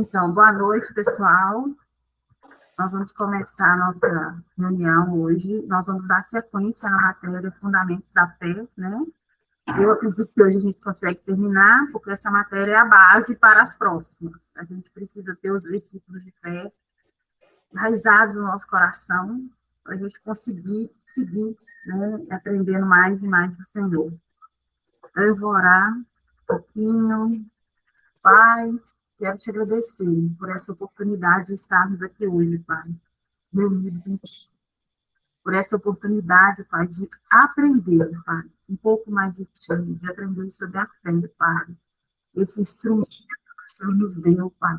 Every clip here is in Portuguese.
Então, boa noite, pessoal. Nós vamos começar a nossa reunião hoje. Nós vamos dar sequência na matéria Fundamentos da Fé, né? Eu acredito que hoje a gente consegue terminar, porque essa matéria é a base para as próximas. A gente precisa ter os versículos de fé enraizados no nosso coração, para a gente conseguir seguir, né, aprendendo mais e mais do Senhor. Então, eu vou orar um pouquinho. Pai, quero te agradecer por essa oportunidade de estarmos aqui hoje, Pai, reunidos em por essa oportunidade, Pai, de aprender, Pai, um pouco mais de Ti, de aprender sobre a fé, Pai, esse instrumento que o Senhor nos deu, Pai,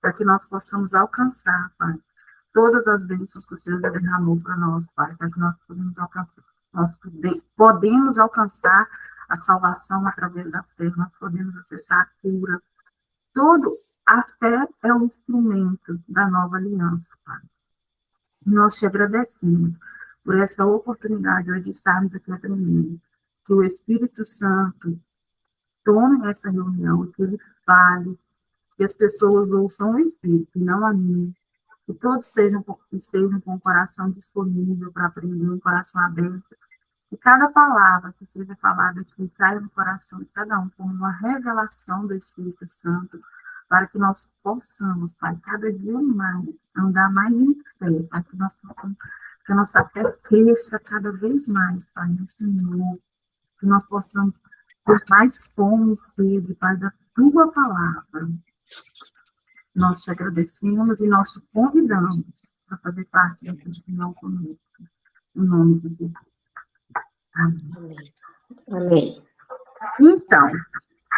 para que nós possamos alcançar, Pai, todas as bênçãos que o Senhor derramou para nós, Pai, para que nós podemos alcançar a salvação através da fé, nós podemos acessar a cura. A fé é um instrumento da nova aliança, Pai. Nós te agradecemos por essa oportunidade hoje de estarmos aqui aprendendo. Que o Espírito Santo tome essa reunião, que ele fale, que as pessoas ouçam o Espírito, e não a mim. Que todos estejam com o coração disponível para aprender, um coração aberto. Que cada palavra que seja falada aqui caia no coração de cada um como uma revelação do Espírito Santo, para que nós possamos, Pai, cada dia mais andar mais em fé, para que nós possamos, que a nossa fé cresça cada vez mais, Pai, no Senhor, que nós possamos ter mais fome e sede, Pai, da Tua palavra. Nós te agradecemos e nós te convidamos para fazer parte dessa reunião conosco, em nome de Jesus. Amém. Amém. Então,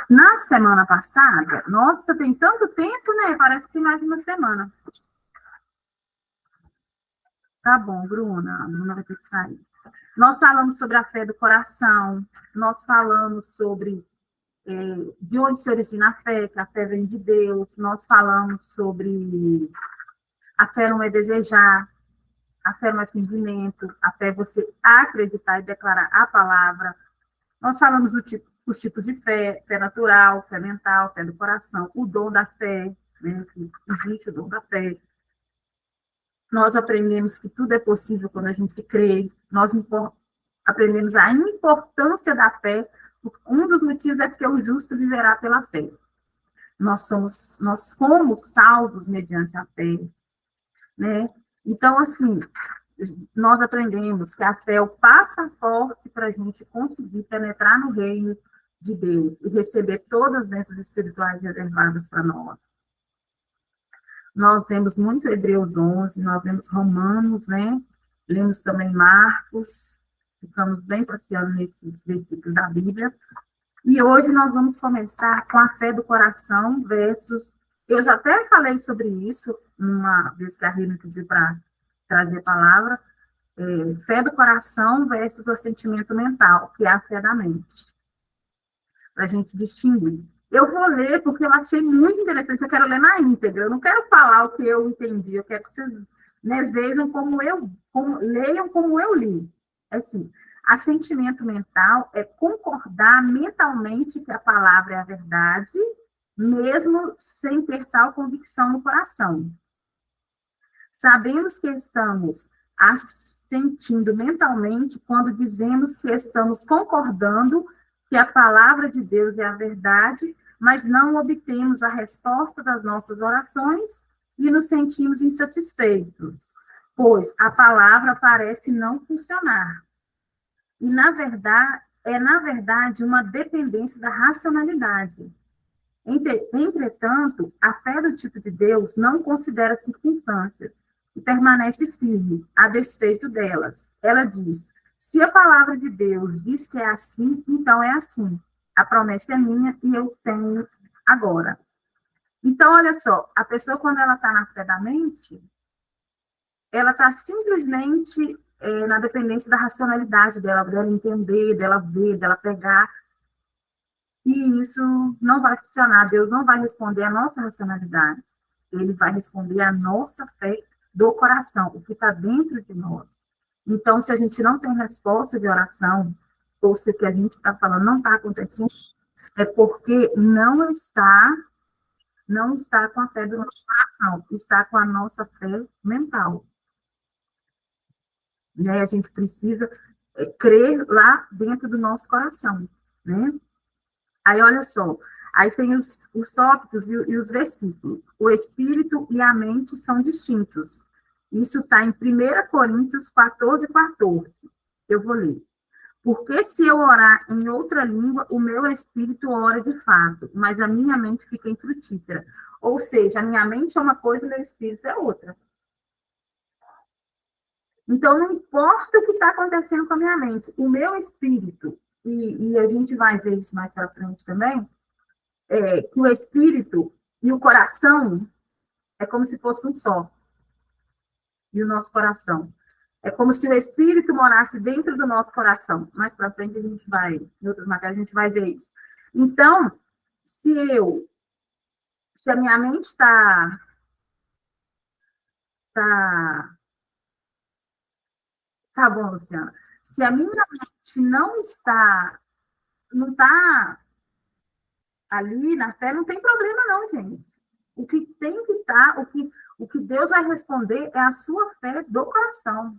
na semana passada, nossa, tem tanto tempo, né? Parece que tem mais de uma semana. Tá bom, Bruna. A Bruna vai ter que sair. Nós falamos sobre a fé do coração, nós falamos sobre de onde se origina a fé, que a fé vem de Deus, nós falamos sobre a fé não é desejar, a fé não é fingimento, a fé é você acreditar e declarar a palavra. Nós falamos os tipos de fé, fé natural, fé mental, fé do coração, o dom da fé, né, que existe o dom da fé. Nós aprendemos que tudo é possível quando a gente crê, nós aprendemos a importância da fé, um dos motivos é porque o justo viverá pela fé. Nós fomos salvos mediante a fé, né? Então, assim, nós aprendemos que a fé é o passaporte para a gente conseguir penetrar no reino de Deus e receber todas as bênçãos espirituais reservadas para nós. Nós vemos muito Hebreus 11, nós vemos Romanos, né? Lemos também Marcos, ficamos bem passeando nesses versículos da Bíblia. E hoje nós vamos começar com a fé do coração versus... Eu já até falei sobre isso, uma vez que a Rina pediu para trazer a palavra, fé do coração versus o sentimento mental, que é a fé da mente. Para a gente distinguir. Eu vou ler porque eu achei muito interessante, eu quero ler na íntegra, eu não quero falar o que eu entendi, eu quero que vocês, né, vejam leiam como eu li. Assim, assentimento mental é concordar mentalmente que a palavra é a verdade, mesmo sem ter tal convicção no coração. Sabemos que estamos assentindo mentalmente quando dizemos que estamos concordando que a palavra de Deus é a verdade, mas não obtemos a resposta das nossas orações e nos sentimos insatisfeitos, pois a palavra parece não funcionar. E, na verdade, uma dependência da racionalidade. Entretanto, a fé do tipo de Deus não considera circunstâncias e permanece firme a despeito delas. Ela diz: se a palavra de Deus diz que é assim, então é assim. A promessa é minha e eu tenho agora. Então, olha só, a pessoa, quando ela está na fé da mente, ela está simplesmente na dependência da racionalidade dela entender, dela ver, dela pegar. E isso não vai funcionar. Deus não vai responder a nossa racionalidade. Ele vai responder a nossa fé do coração, o que está dentro de nós. Então, se a gente não tem resposta de oração, ou se o que a gente está falando não está acontecendo, é porque não está não está com a fé do nosso coração, está com a nossa fé mental. Né? A gente precisa crer lá dentro do nosso coração, né? Aí, olha só, aí tem os tópicos e os versículos. O espírito e a mente são distintos. Isso está em 1 Coríntios 14, 14. Eu vou ler. Porque se eu orar em outra língua, o meu espírito ora de fato, mas a minha mente fica infrutífera. Ou seja, a minha mente é uma coisa e o meu espírito é outra. Então, não importa o que está acontecendo com a minha mente, o meu espírito, e a gente vai ver isso mais para frente também, que o espírito e o coração é como se fosse um só. E o nosso coração. É como se o espírito morasse dentro do nosso coração. Mais para frente a gente vai, em outras matérias a gente vai ver isso. Então, se a minha mente está tá bom, Luciana. Se a minha mente não está ali na fé, não tem problema não, gente. O que tem que estar, o que Deus vai responder é a sua fé do coração.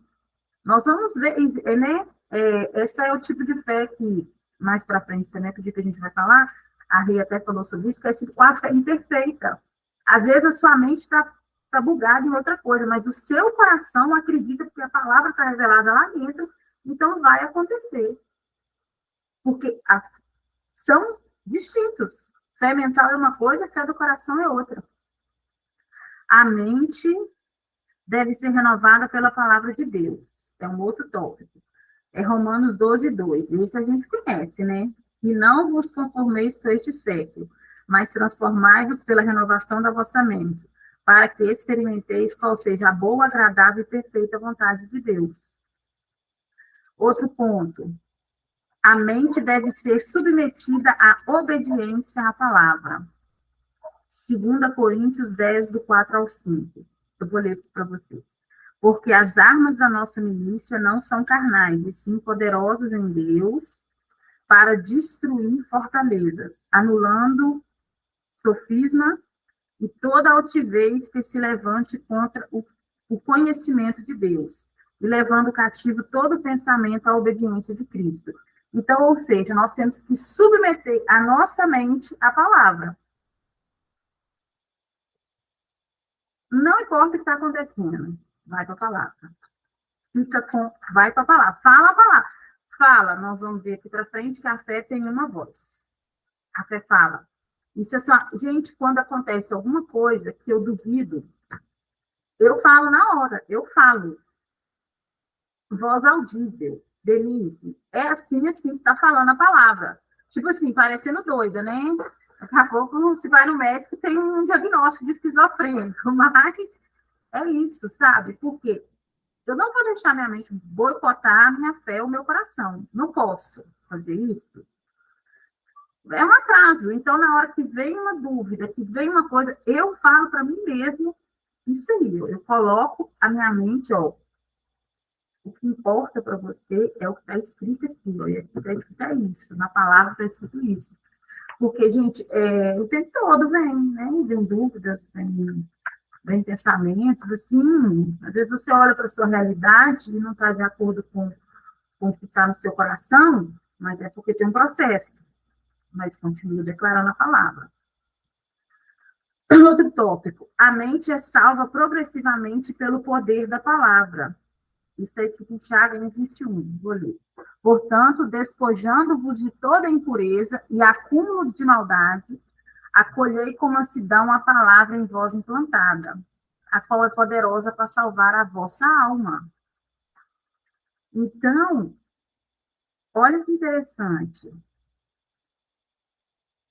Nós vamos ver, né? Esse é o tipo de fé que, mais para frente também, que a gente vai falar, a Rei até falou sobre isso, que é tipo a fé imperfeita. Às vezes a sua mente está bugada em outra coisa, mas o seu coração acredita que a palavra está revelada lá dentro, então vai acontecer. Porque são distintos. Fé mental é uma coisa, fé do coração é outra. A mente deve ser renovada pela palavra de Deus. É um outro tópico. É Romanos 12, 2. Isso a gente conhece, né? E não vos conformeis com este século, mas transformai-vos pela renovação da vossa mente, para que experimenteis qual seja a boa, agradável e perfeita vontade de Deus. Outro ponto. A mente deve ser submetida à obediência à palavra. 2 Coríntios 10, do 4 ao 5. Eu vou ler para vocês. Porque as armas da nossa milícia não são carnais, e sim poderosas em Deus para destruir fortalezas, anulando sofismas e toda altivez que se levante contra o conhecimento de Deus, e levando cativo todo pensamento à obediência de Cristo. Então, ou seja, nós temos que submeter a nossa mente à palavra. Não importa o que está acontecendo, vai para a palavra. Vai para a palavra. Fala a palavra. Fala, nós vamos ver aqui para frente que a fé tem uma voz. A fé fala. Isso é só, gente, quando acontece alguma coisa que eu duvido, eu falo na hora, eu falo. Voz audível. Denise, é assim que está falando a palavra. Tipo assim, parecendo doida, né? Daqui a pouco, se vai no médico, tem um diagnóstico de esquizofrênico, mas é isso, sabe? Por quê? Eu não vou deixar minha mente boicotar a minha fé, o meu coração. Não posso fazer isso. É um atraso. Então, na hora que vem uma dúvida, que vem uma coisa, eu falo para mim mesmo isso aí. Eu coloco a minha mente, ó. O que importa para você é o que está escrito aqui, ó. E aqui está escrito é isso. Na palavra está escrito isso. Porque, gente, o tempo todo vem, né? Vem dúvidas, vem pensamentos, assim. Às vezes você olha para a sua realidade e não está de acordo com o que está no seu coração, mas é porque tem um processo. Mas continua declarando a palavra. Outro tópico. A mente é salva progressivamente pelo poder da palavra. Isso está escrito em Tiago 1:21. Vou ler. Portanto, despojando-vos de toda impureza e acúmulo de maldade, acolhei com mansidão a palavra em vós implantada, a qual é poderosa para salvar a vossa alma. Então, olha que interessante.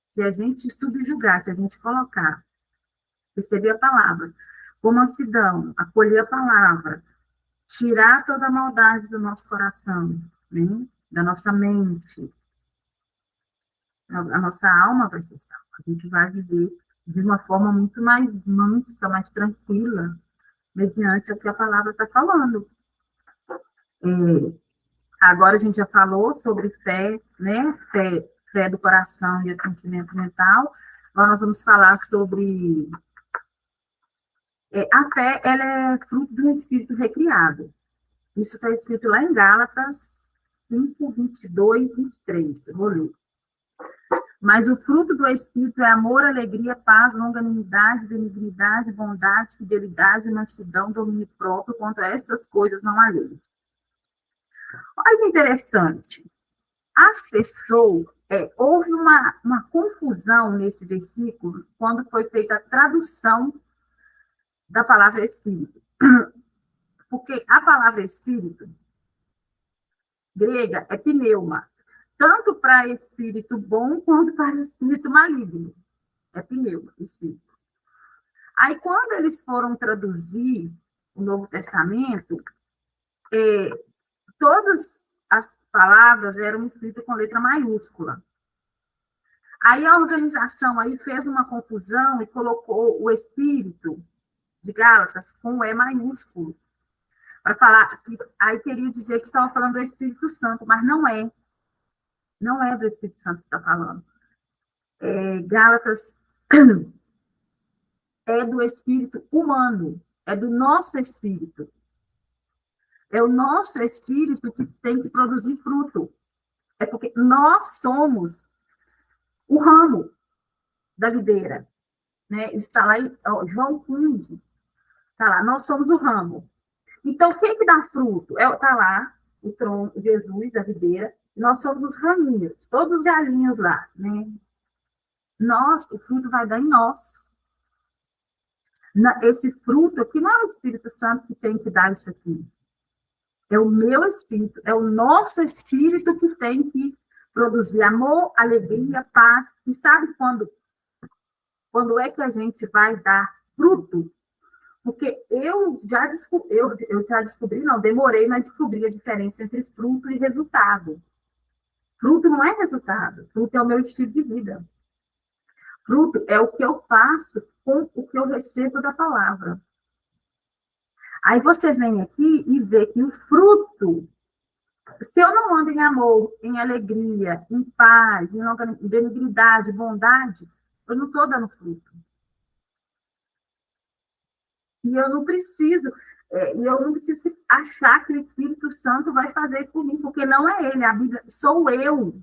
Se a gente subjugar, se a gente colocar, receber a palavra, com mansidão, acolher a palavra, tirar toda a maldade do nosso coração, né? Da nossa mente, a nossa alma vai ser salva. A gente vai viver de uma forma muito mais mansa, mais tranquila, mediante o que a palavra está falando. Agora a gente já falou sobre fé, né? Fé do coração e sentimento mental. Agora nós vamos falar sobre... a fé, ela é fruto de um espírito recriado. Isso está escrito lá em Gálatas 5, 22, 23. Eu vou ler. Mas o fruto do Espírito é amor, alegria, paz, longanimidade, benignidade, bondade, fidelidade, mansidão, domínio próprio. Quanto a estas coisas não há lei. Olha que interessante. As pessoas... houve uma confusão nesse versículo quando foi feita a tradução da palavra Espírito. Porque a palavra Espírito grega é pneuma, tanto para espírito bom quanto para espírito maligno. É pneuma, espírito. Aí, quando eles foram traduzir o Novo Testamento, todas as palavras eram escritas com letra maiúscula. Aí a organização aí fez uma confusão e colocou o espírito de Gálatas com o E maiúsculo, para falar, aí queria dizer que estava falando do Espírito Santo, mas não é. Não é do Espírito Santo que está falando. Gálatas é do espírito humano, é do nosso espírito. É o nosso espírito que tem que produzir fruto. É porque nós somos o ramo da videira. Né? Está lá em João 15. Está lá, nós somos o ramo. Então, quem que dá fruto? Está lá o tronco, Jesus, a videira. Nós somos os raminhos, todos os galinhos lá, né? O fruto vai dar em nós. Esse fruto aqui não é o Espírito Santo que tem que dar isso aqui. É o meu espírito, é o nosso espírito que tem que produzir amor, alegria, paz. E sabe quando é que a gente vai dar fruto? Porque eu já descobri, não, demorei, mas descobri a diferença entre fruto e resultado. Fruto não é resultado, fruto é o meu estilo de vida. Fruto é o que eu faço com o que eu recebo da palavra. Aí você vem aqui e vê que o fruto, se eu não ando em amor, em alegria, em paz, em benignidade, bondade, eu não estou dando fruto. E eu não preciso achar que o Espírito Santo vai fazer isso por mim, porque não é ele, a Bíblia, sou eu.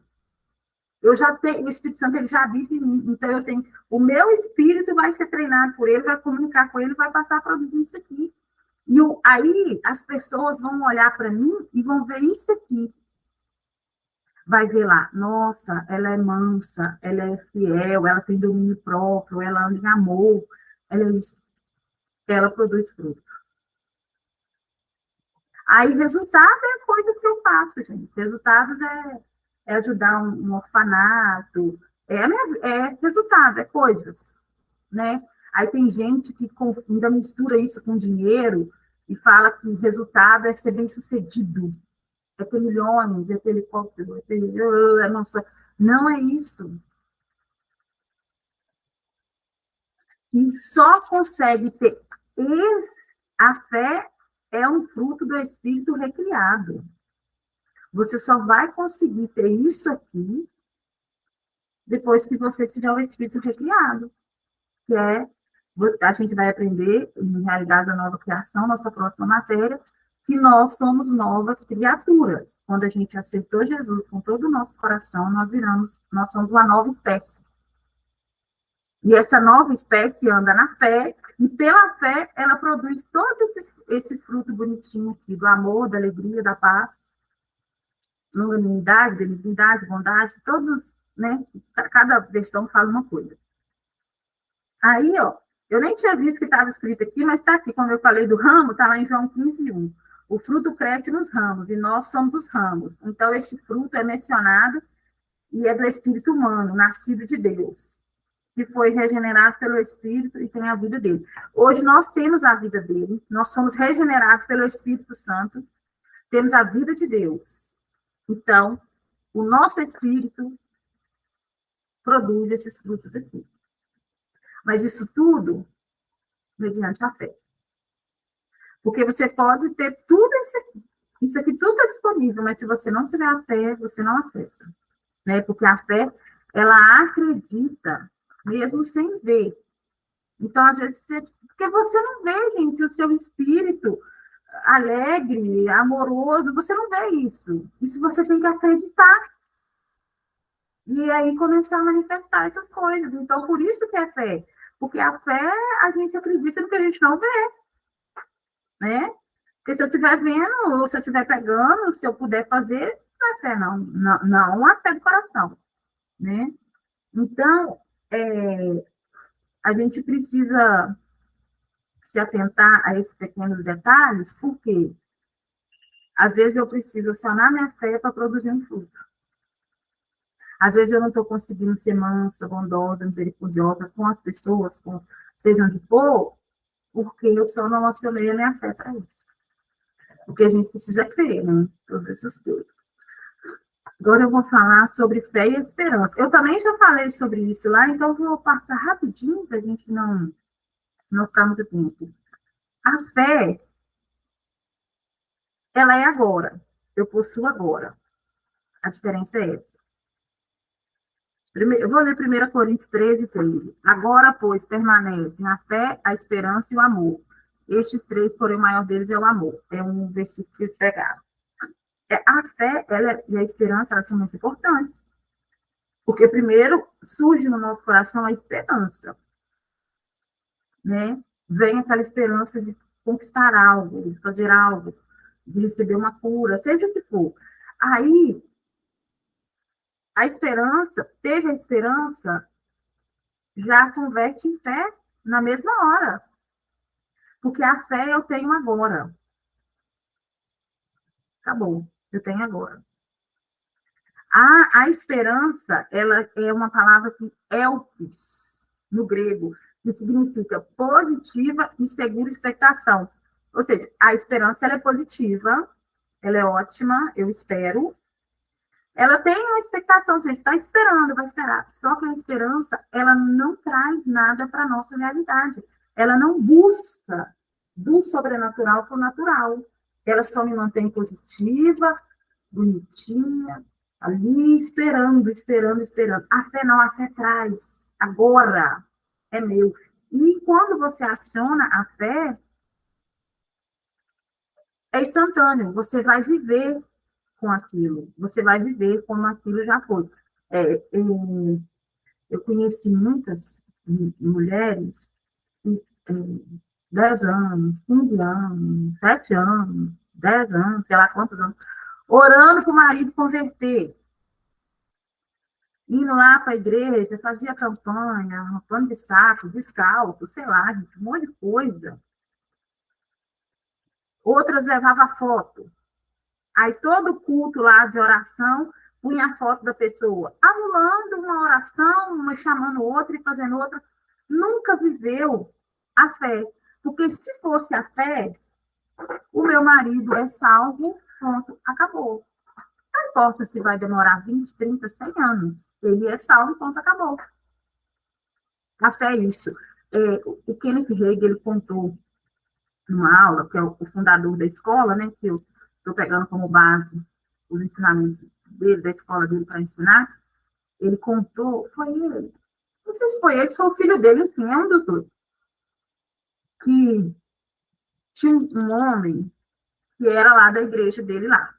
Eu já tenho, o Espírito Santo ele já habita em mim, então o meu espírito vai ser treinado por ele, vai comunicar com ele, vai passar a produzir isso aqui. E aí as pessoas vão olhar para mim e vão ver isso aqui. Vai ver lá, nossa, ela é mansa, ela é fiel, ela tem domínio próprio, ela anda em amor, ela produz fruto. Aí, resultado é coisas que eu faço, gente. Resultados é ajudar um orfanato, resultado, é coisas, né? Aí tem gente que ainda mistura isso com dinheiro e fala que resultado é ser bem-sucedido, é ter milhões, é ter helicóptero, não é isso. E só consegue ter a fé é um fruto do espírito recriado. Você só vai conseguir ter isso aqui depois que você tiver o espírito recriado, que a gente vai aprender, em realidade, a nova criação, nossa próxima matéria, que nós somos novas criaturas. Quando a gente aceitou Jesus com todo o nosso coração, nós somos uma nova espécie. E essa nova espécie anda na fé, e pela fé ela produz todo esse fruto bonitinho aqui, do amor, da alegria, da paz, longanimidade, benignidade, bondade, todos, né? Cada versão fala uma coisa. Aí, eu nem tinha visto que estava escrito aqui, mas está aqui, quando eu falei do ramo, está lá em João 15:1. O fruto cresce nos ramos, e nós somos os ramos. Então, este fruto é mencionado, e é do espírito humano, nascido de Deus, que foi regenerado pelo Espírito e tem a vida dele. Hoje nós temos a vida dele, nós somos regenerados pelo Espírito Santo, temos a vida de Deus. Então, o nosso Espírito produz esses frutos aqui. Mas isso tudo mediante a fé. Porque você pode ter tudo isso aqui. Isso aqui tudo é disponível, mas se você não tiver a fé, você não acessa. Né? Porque a fé, ela acredita mesmo sem ver. Então, às vezes, porque você não vê, gente, o seu espírito alegre, amoroso, você não vê isso. Isso você tem que acreditar. E aí começar a manifestar essas coisas. Então, por isso que é fé. Porque a fé, a gente acredita no que a gente não vê, né? Porque se eu estiver vendo, ou se eu estiver pegando, se eu puder fazer, não é fé, não. Não a fé do coração, né? Então, a gente precisa se atentar a esses pequenos detalhes, porque às vezes eu preciso acionar minha fé para produzir um fruto. Às vezes eu não estou conseguindo ser mansa, bondosa, misericordiosa com as pessoas, com seja onde for, porque eu só não acionei a minha fé para isso. Porque a gente precisa crer, né? Todas essas coisas. Agora eu vou falar sobre fé e esperança. Eu também já falei sobre isso lá, então eu vou passar rapidinho para a gente não ficar muito tempo. A fé, ela é agora. Eu possuo agora. A diferença é essa. Eu vou ler 1 Coríntios 13:13. Agora, pois, permanecem a fé, a esperança e o amor. Estes três, porém, o maior deles é o amor. É um versículo que eles pegaram. A fé e a esperança, elas são muito importantes. Porque, primeiro, surge no nosso coração a esperança. Né? Vem aquela esperança de conquistar algo, de fazer algo, de receber uma cura, seja o que for. Aí, teve a esperança, já converte em fé na mesma hora. Porque a fé eu tenho agora. Acabou, eu tenho agora. A esperança, ela é uma palavra que elpis, no grego, que significa positiva e segura expectação. Ou seja, a esperança ela é positiva, ela é ótima, eu espero. Ela tem uma expectação, a gente está esperando, vai esperar. Só que a esperança, ela não traz nada para a nossa realidade. Ela não busca do sobrenatural para o natural. Ela só me mantém positiva, bonitinha, ali esperando, esperando, esperando. A fé não, a fé traz. Agora é meu. E quando você aciona a fé, é instantâneo. Você vai viver com aquilo. Você vai viver como aquilo já foi. Eu conheci muitas mulheres que 10 anos, 15 anos, 7 anos, 10 anos, sei lá quantos anos, orando para o marido converter. Indo lá para a igreja, fazia campanha, pano de saco, descalço, sei lá, um monte de coisa. Outras levavam foto. Aí todo culto lá de oração, punha a foto da pessoa, anulando uma oração, uma chamando outra e fazendo outra. Nunca viveu a fé. Porque se fosse a fé, o meu marido é salvo, pronto, acabou. Não importa se vai demorar 20, 30, 100 anos. Ele é salvo, pronto, acabou. A fé é isso. O Kenneth Hagin, ele contou numa aula, que é o fundador da escola, né, que eu estou pegando como base os ensinamentos dele, da escola dele para ensinar, ele contou, foi ele, não sei se foi ele, se foi o filho dele, enfim, é um dos dois, que tinha um homem que era lá da igreja dele lá.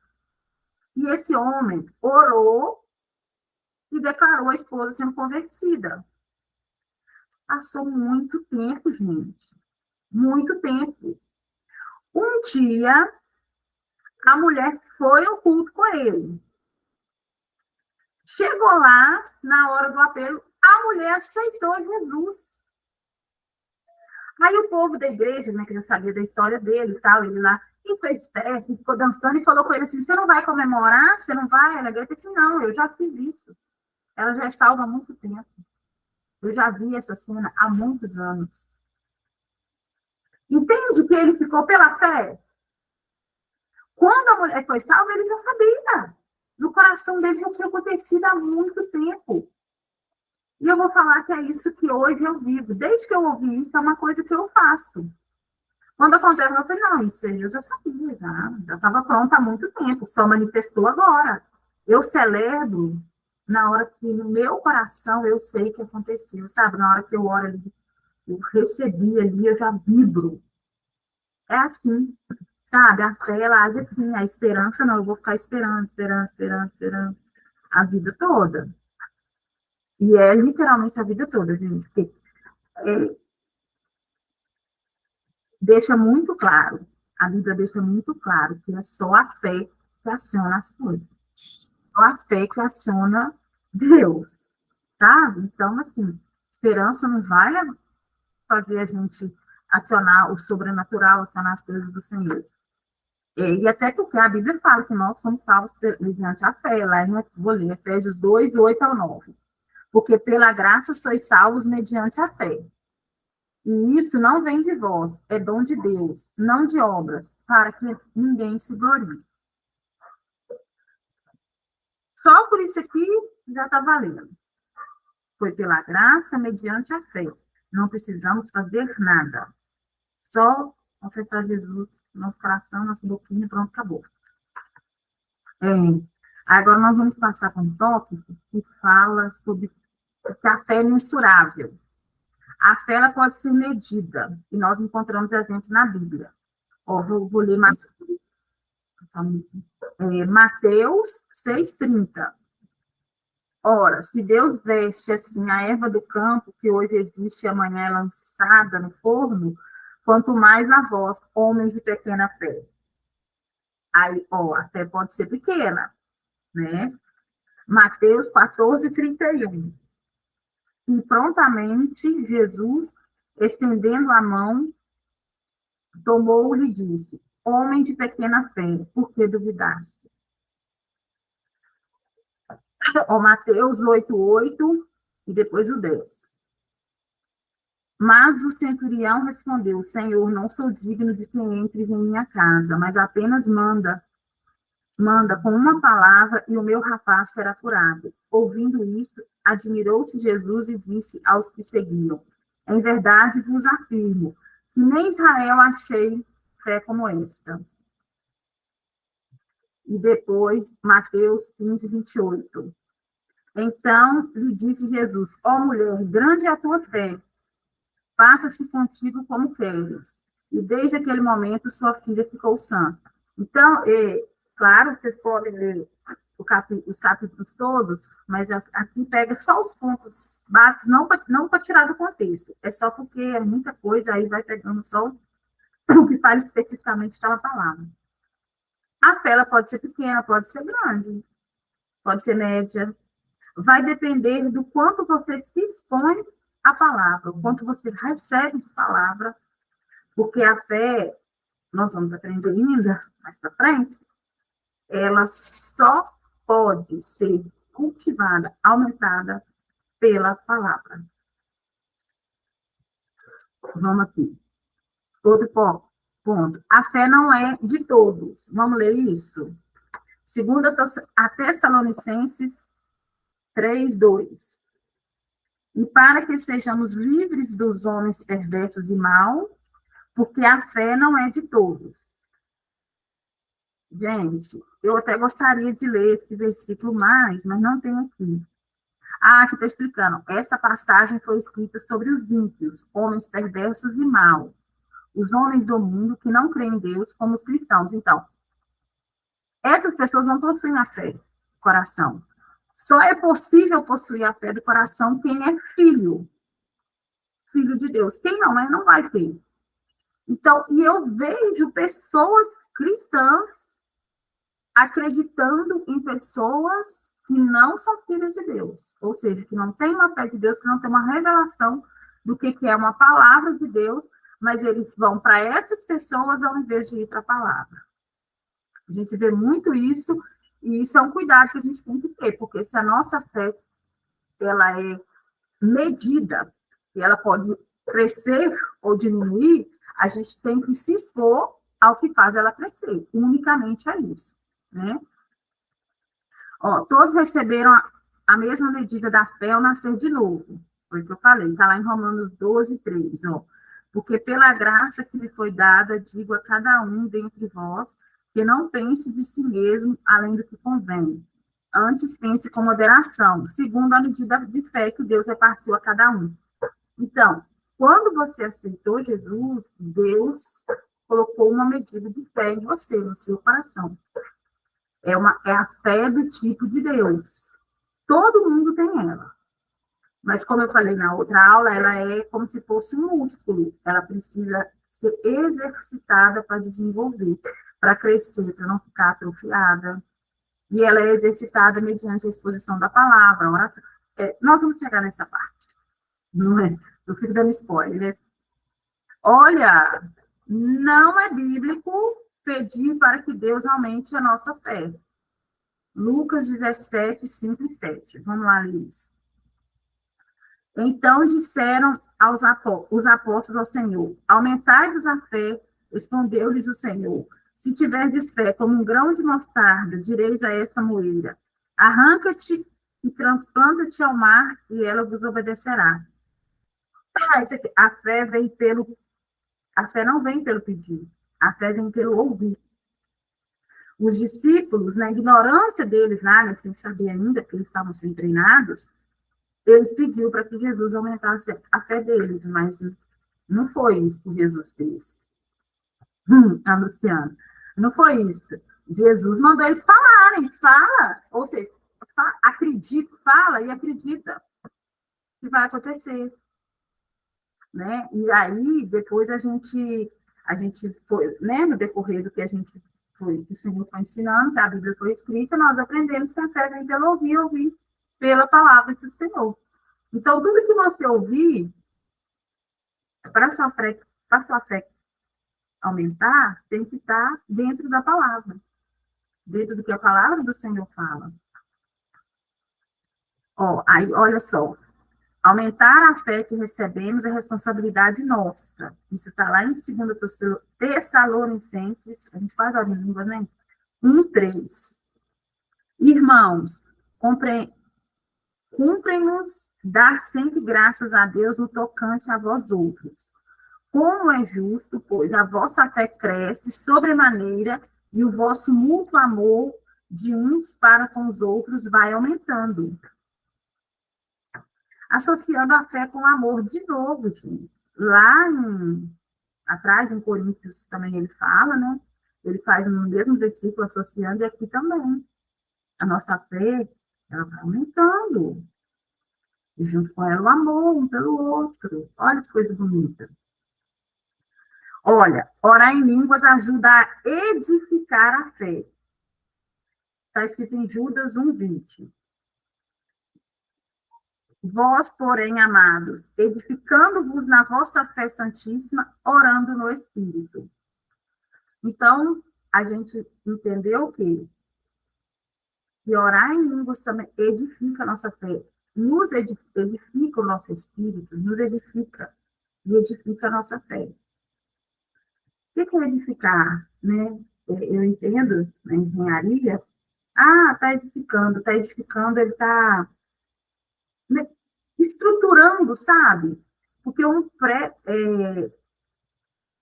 E esse homem orou e declarou a esposa sendo convertida. Passou muito tempo, gente. Muito tempo. Um dia, a mulher foi ao culto com ele. Chegou lá, na hora do apelo, a mulher aceitou Jesus. Aí o povo da igreja, né, que já sabia da história dele e tal, ele lá, e fez festa, ficou dançando e falou com ele assim, você não vai comemorar? Você não vai? Ela disse, não, eu já fiz isso. Ela já é salva há muito tempo. Eu já vi essa cena há muitos anos. Entende que ele ficou pela fé? Quando a mulher foi salva, ele já sabia. No coração dele já tinha acontecido há muito tempo. E eu vou falar que é isso que hoje eu vivo. Desde que eu ouvi isso, é uma coisa que eu faço. Quando acontece, eu falei, não, isso eu já sabia, já estava pronta há muito tempo, só manifestou agora. Eu celebro na hora que no meu coração eu sei que aconteceu, sabe? Na hora que eu oro ali, eu recebi ali, eu já vibro. É assim, sabe? A fé, ela age assim, a esperança não, eu vou ficar esperando a vida toda. E é literalmente a vida toda, gente, porque deixa muito claro, a Bíblia deixa muito claro que é só a fé que aciona as coisas. Só a fé que aciona Deus, sabe? Então, assim, esperança não vai fazer a gente acionar o sobrenatural, acionar as coisas do Senhor. E até porque a Bíblia fala que nós somos salvos mediante a fé, lá em, vou ler, Efésios 2, 8 ao 9. Porque pela graça sois salvos mediante a fé. E isso não vem de vós, é dom de Deus, não de obras, para que ninguém se glorie. Só por isso aqui já está valendo. Foi pela graça, mediante a fé. Não precisamos fazer nada. Só confessar Jesus no nosso coração, nossa boquinha, e pronto, acabou. Agora nós vamos passar para um tópico que fala sobre que a fé é mensurável. A fé ela pode ser medida, e nós encontramos exemplos na Bíblia. Vou ler Mateus 6,30. Ora, se Deus veste assim a erva do campo, que hoje existe e amanhã é lançada no forno, quanto mais a vós, homens de pequena fé. Aí, a fé pode ser pequena, né? Mateus 14:31. E prontamente Jesus, estendendo a mão, tomou-o e disse: Homem de pequena fé, por que duvidaste? Mateus 8:8 e depois o 10. Mas o centurião respondeu: Senhor, não sou digno de que entres em minha casa, mas apenas manda com uma palavra e o meu rapaz será curado. Ouvindo isto, admirou-se Jesus e disse aos que seguiam: Em verdade vos afirmo que nem Israel achei fé como esta. E depois, Mateus 15:28. Então lhe disse Jesus: Ó mulher, grande é a tua fé, faça-se contigo como queres. E desde aquele momento sua filha ficou sã. Então, claro, vocês podem ler os capítulos todos, mas aqui pega só os pontos básicos, não para tirar do contexto, é só porque é muita coisa, aí vai pegando só o que fala especificamente aquela palavra. A fé ela pode ser pequena, pode ser grande, pode ser média, vai depender do quanto você se expõe à palavra, o quanto você recebe de palavra, porque a fé, nós vamos aprender ainda mais para frente, ela só pode ser cultivada, aumentada pela palavra. Vamos aqui. Outro ponto. A fé não é de todos. Vamos ler isso? 2 Tessalonicenses 3:2. E para que sejamos livres dos homens perversos e maus, porque a fé não é de todos. Gente, eu até gostaria de ler esse versículo mais, mas não tem aqui. Aqui está explicando. Essa passagem foi escrita sobre os ímpios, homens perversos e maus, os homens do mundo que não creem em Deus como os cristãos. Então, essas pessoas não possuem a fé do coração. Só é possível possuir a fé do coração quem é filho de Deus. Quem não é, não vai ter. Então, e eu vejo pessoas cristãs acreditando em pessoas que não são filhas de Deus, ou seja, que não têm uma fé de Deus, que não têm uma revelação do que é uma palavra de Deus, mas eles vão para essas pessoas ao invés de ir para a palavra. A gente vê muito isso, e isso é um cuidado que a gente tem que ter, porque se a nossa fé ela é medida, e ela pode crescer ou diminuir, a gente tem que se expor ao que faz ela crescer, unicamente a isso, né? Todos receberam a mesma medida da fé ao nascer de novo, foi o que eu falei, está lá em Romanos 12:3, porque pela graça que lhe foi dada, digo a cada um dentre vós, que não pense de si mesmo além do que convém. Antes pense com moderação, segundo a medida de fé que Deus repartiu a cada um. Então, quando você aceitou Jesus, Deus colocou uma medida de fé em você, no seu coração. É a fé do tipo de Deus. Todo mundo tem ela. Mas, como eu falei na outra aula, ela é como se fosse um músculo. Ela precisa ser exercitada para desenvolver, para crescer, para não ficar atrofiada. E ela é exercitada mediante a exposição da palavra, a oração. Nós vamos chegar nessa parte, não é? Eu fico dando spoiler. Olha, não é bíblico pedir para que Deus aumente a nossa fé. Lucas 17, 5 e 7. Vamos lá ler isso. Então disseram os apóstolos ao Senhor: aumentai-vos a fé. Respondeu-lhes o Senhor: se tiverdes fé como um grão de mostarda, direis a esta moeira: arranca-te e transplanta-te ao mar, e ela vos obedecerá. A fé não vem pelo pedir, a fé vem pelo ouvir. Os discípulos, na ignorância deles lá, né, sem saber ainda que eles estavam sendo treinados, eles pediram para que Jesus aumentasse a fé deles, mas não foi isso que Jesus fez. A Luciana, não foi isso. Jesus mandou eles falarem, fala, ou seja, acredita, fala e acredita que vai acontecer. Né? E aí, depois a gente foi, né, no decorrer do que a gente foi, que o Senhor foi ensinando, que a Bíblia foi escrita, nós aprendemos que a fé vem pelo ouvir pela palavra do Senhor. Então, tudo que você ouvir, para a sua fé aumentar, tem que estar dentro da palavra, dentro do que a palavra do Senhor fala. Aí, olha só, aumentar a fé que recebemos é responsabilidade nossa. Isso está lá em 2 Tessalonicenses, a gente faz a língua, né? 1:3. Irmãos, cumprem-nos dar sempre graças a Deus no tocante a vós outros. Como é justo, pois a vossa fé cresce sobremaneira e o vosso mútuo amor de uns para com os outros vai aumentando. Associando a fé com o amor de novo, gente. Lá atrás, em Coríntios, também ele fala, né? Ele faz no mesmo versículo, associando, e aqui também. A nossa fé, ela vai aumentando. E junto com ela, o amor um pelo outro. Olha que coisa bonita. Olha, orar em línguas ajuda a edificar a fé. Está escrito em Judas 1:20. Vós, porém, amados, edificando-vos na vossa fé santíssima, orando no Espírito. Então, a gente entendeu que orar em línguas também edifica a nossa fé, nos edifica o nosso espírito, nos edifica e edifica a nossa fé. O que é edificar? Né? Eu entendo na engenharia, está edificando, ele está estruturando, sabe? Porque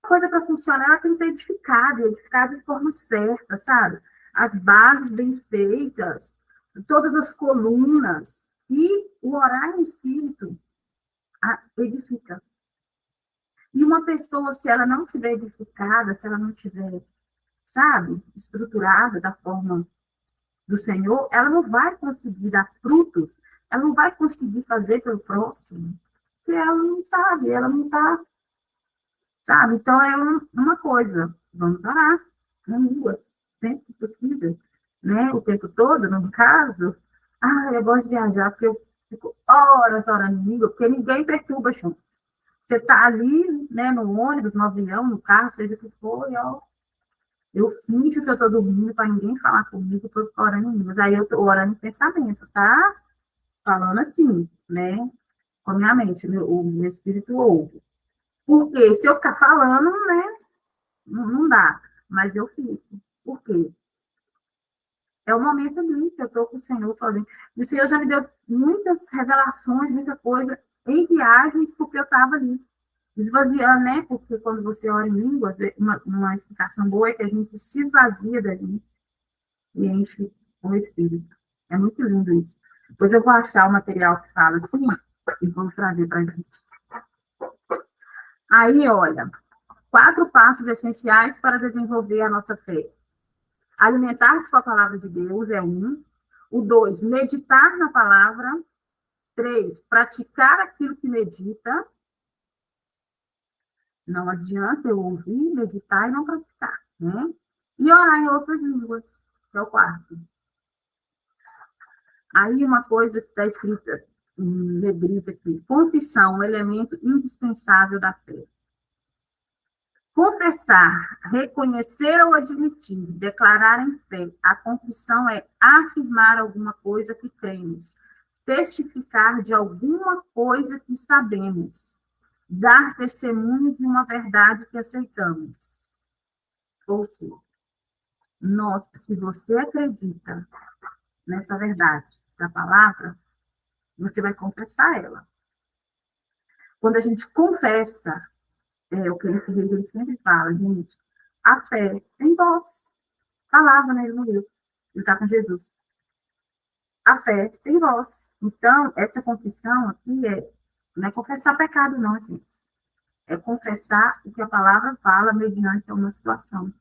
coisa para funcionar, ela tem que estar edificada de forma certa, sabe? As bases bem feitas, todas as colunas, e o orar em espírito edifica. E uma pessoa, se ela não estiver edificada, se ela não estiver, sabe, estruturada da forma do Senhor, ela não vai conseguir dar frutos, ela não vai conseguir fazer pelo próximo, porque ela não sabe, ela não está, sabe? Então, é uma coisa, vamos orar, em línguas, sempre que possível, né? O tempo todo, no caso. Eu gosto de viajar, porque eu fico horas orando em língua, porque ninguém perturba, juntos. Você está ali, né, no ônibus, no avião, no carro, seja o que for, eu finjo que eu estou dormindo para ninguém falar comigo, estou orando em línguas. Aí eu estou orando em pensamento, tá? Falando assim, né? Com a minha mente, o meu espírito ouve. Porque se eu ficar falando, né? Não dá. Mas eu fico. Por quê? É o momento ali que eu estou com o Senhor sozinho. E o Senhor já me deu muitas revelações, muita coisa em viagens, porque eu estava ali. Esvaziando, né? Porque quando você ora em línguas, uma explicação boa é que a gente se esvazia da gente e enche o Espírito. É muito lindo isso. Depois eu vou achar o material que fala assim e vou trazer para a gente. Aí, olha, 4 passos essenciais para desenvolver a nossa fé. Alimentar-se com a palavra de Deus é um. O 2, meditar na palavra. 3, praticar aquilo que medita. Não adianta eu ouvir, meditar e não praticar, né? E orar em outras línguas, que é o 4. Aí uma coisa que está escrita em negrita aqui, confissão, um elemento indispensável da fé. Confessar, reconhecer ou admitir, declarar em fé. A confissão é afirmar alguma coisa que cremos, testificar de alguma coisa que sabemos, dar testemunho de uma verdade que aceitamos. Ou seja, se você acredita nessa verdade da palavra, você vai confessar ela. Quando a gente confessa, o que ele sempre fala, gente, a fé tem voz. Falava, né? Ele morreu. Ele está com Jesus. A fé tem voz. Então, essa confissão aqui não é confessar pecado, não, gente. É confessar o que a palavra fala mediante uma situação.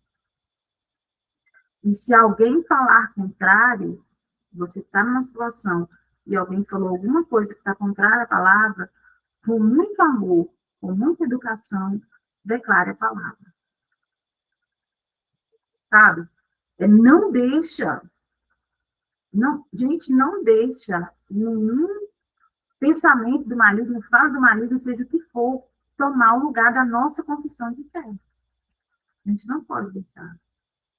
E se alguém falar contrário, você está numa situação e alguém falou alguma coisa que está contrária à palavra, com muito amor, com muita educação, declare a palavra. Sabe? Não deixa, gente, não deixa nenhum pensamento do maligno, fala do maligno, seja o que for, tomar o lugar da nossa confissão de fé. A gente não pode deixar.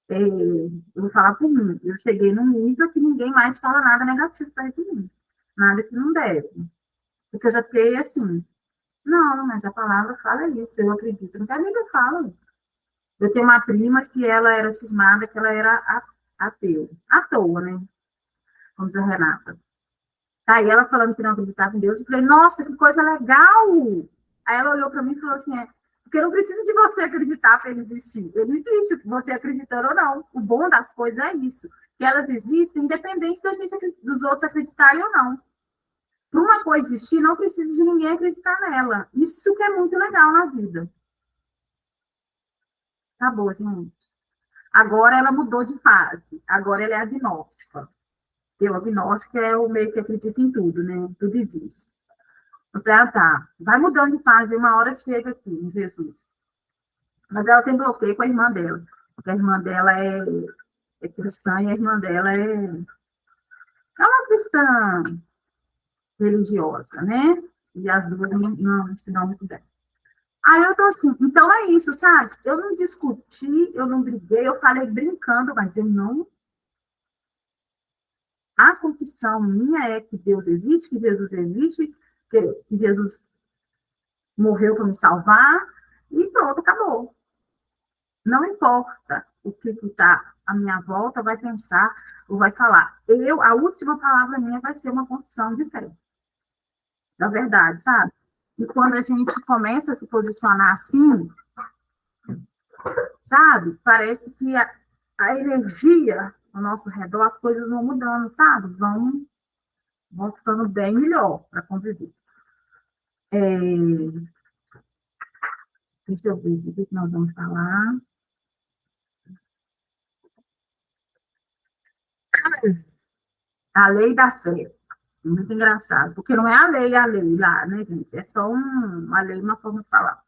Eu vou falar por mim, eu cheguei num nível que ninguém mais fala nada negativo perto de mim, nada que não deve, porque eu já fiquei assim, não, mas a palavra fala isso, eu acredito no que a Bíblia fala. Eu tenho uma prima que ela era cismada, que ela era ateu, à toa, né, como diz a Renata. Aí ela falando que não acreditava em Deus, eu falei, nossa, que coisa legal! Aí ela olhou para mim e falou assim, porque eu não preciso de você acreditar para ele existir. Ele existe, você acreditando ou não. O bom das coisas é isso, que elas existem independente dos outros acreditarem ou não. Para uma coisa existir, não precisa de ninguém acreditar nela. Isso que é muito legal na vida. Tá bom, gente. Agora ela mudou de fase. Agora ela é agnóstica. O agnóstico é o meio que acredita em tudo, né? Tudo existe. Então, tá. Vai mudando de fase, uma hora chega aqui, em Jesus. Mas ela tem bloqueio com a irmã dela. Porque a irmã dela é cristã e a irmã dela é uma cristã religiosa, né? E as duas não se dão muito bem. Aí eu tô assim, então é isso, sabe? Eu não discuti, eu não briguei, eu falei brincando, mas eu não. A confissão minha é que Deus existe, que Jesus existe, que Jesus morreu para me salvar, e pronto, acabou. Não importa o que está à minha volta, vai pensar ou vai falar. A última palavra minha vai ser uma confissão de fé. Da verdade, sabe? E quando a gente começa a se posicionar assim, sabe? Parece que a energia ao nosso redor, as coisas vão mudando, sabe? Vão ficando bem melhor para conviver. Deixa eu ver o que nós vamos falar. A lei da fé. Muito engraçado, porque não é a lei lá, né, gente? É só uma lei, uma forma de falar.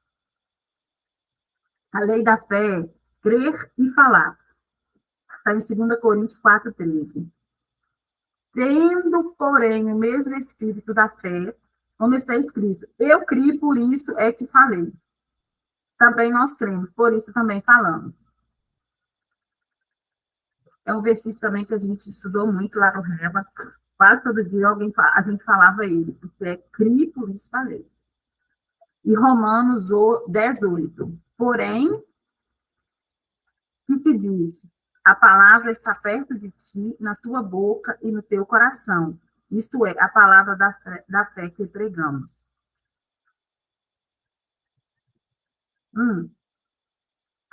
A lei da fé, crer e falar. Está em 2 Coríntios 4,13. Tendo, porém, o mesmo espírito da fé, como está escrito, eu criei, por isso é que falei. Também nós cremos, por isso também falamos. É um versículo também que a gente estudou muito lá no Rema. Quase todo dia a gente falava ele, porque é criei, por isso falei. E Romanos 10:8. Porém, que se diz, a palavra está perto de ti, na tua boca e no teu coração. Isto é, a palavra da fé que pregamos.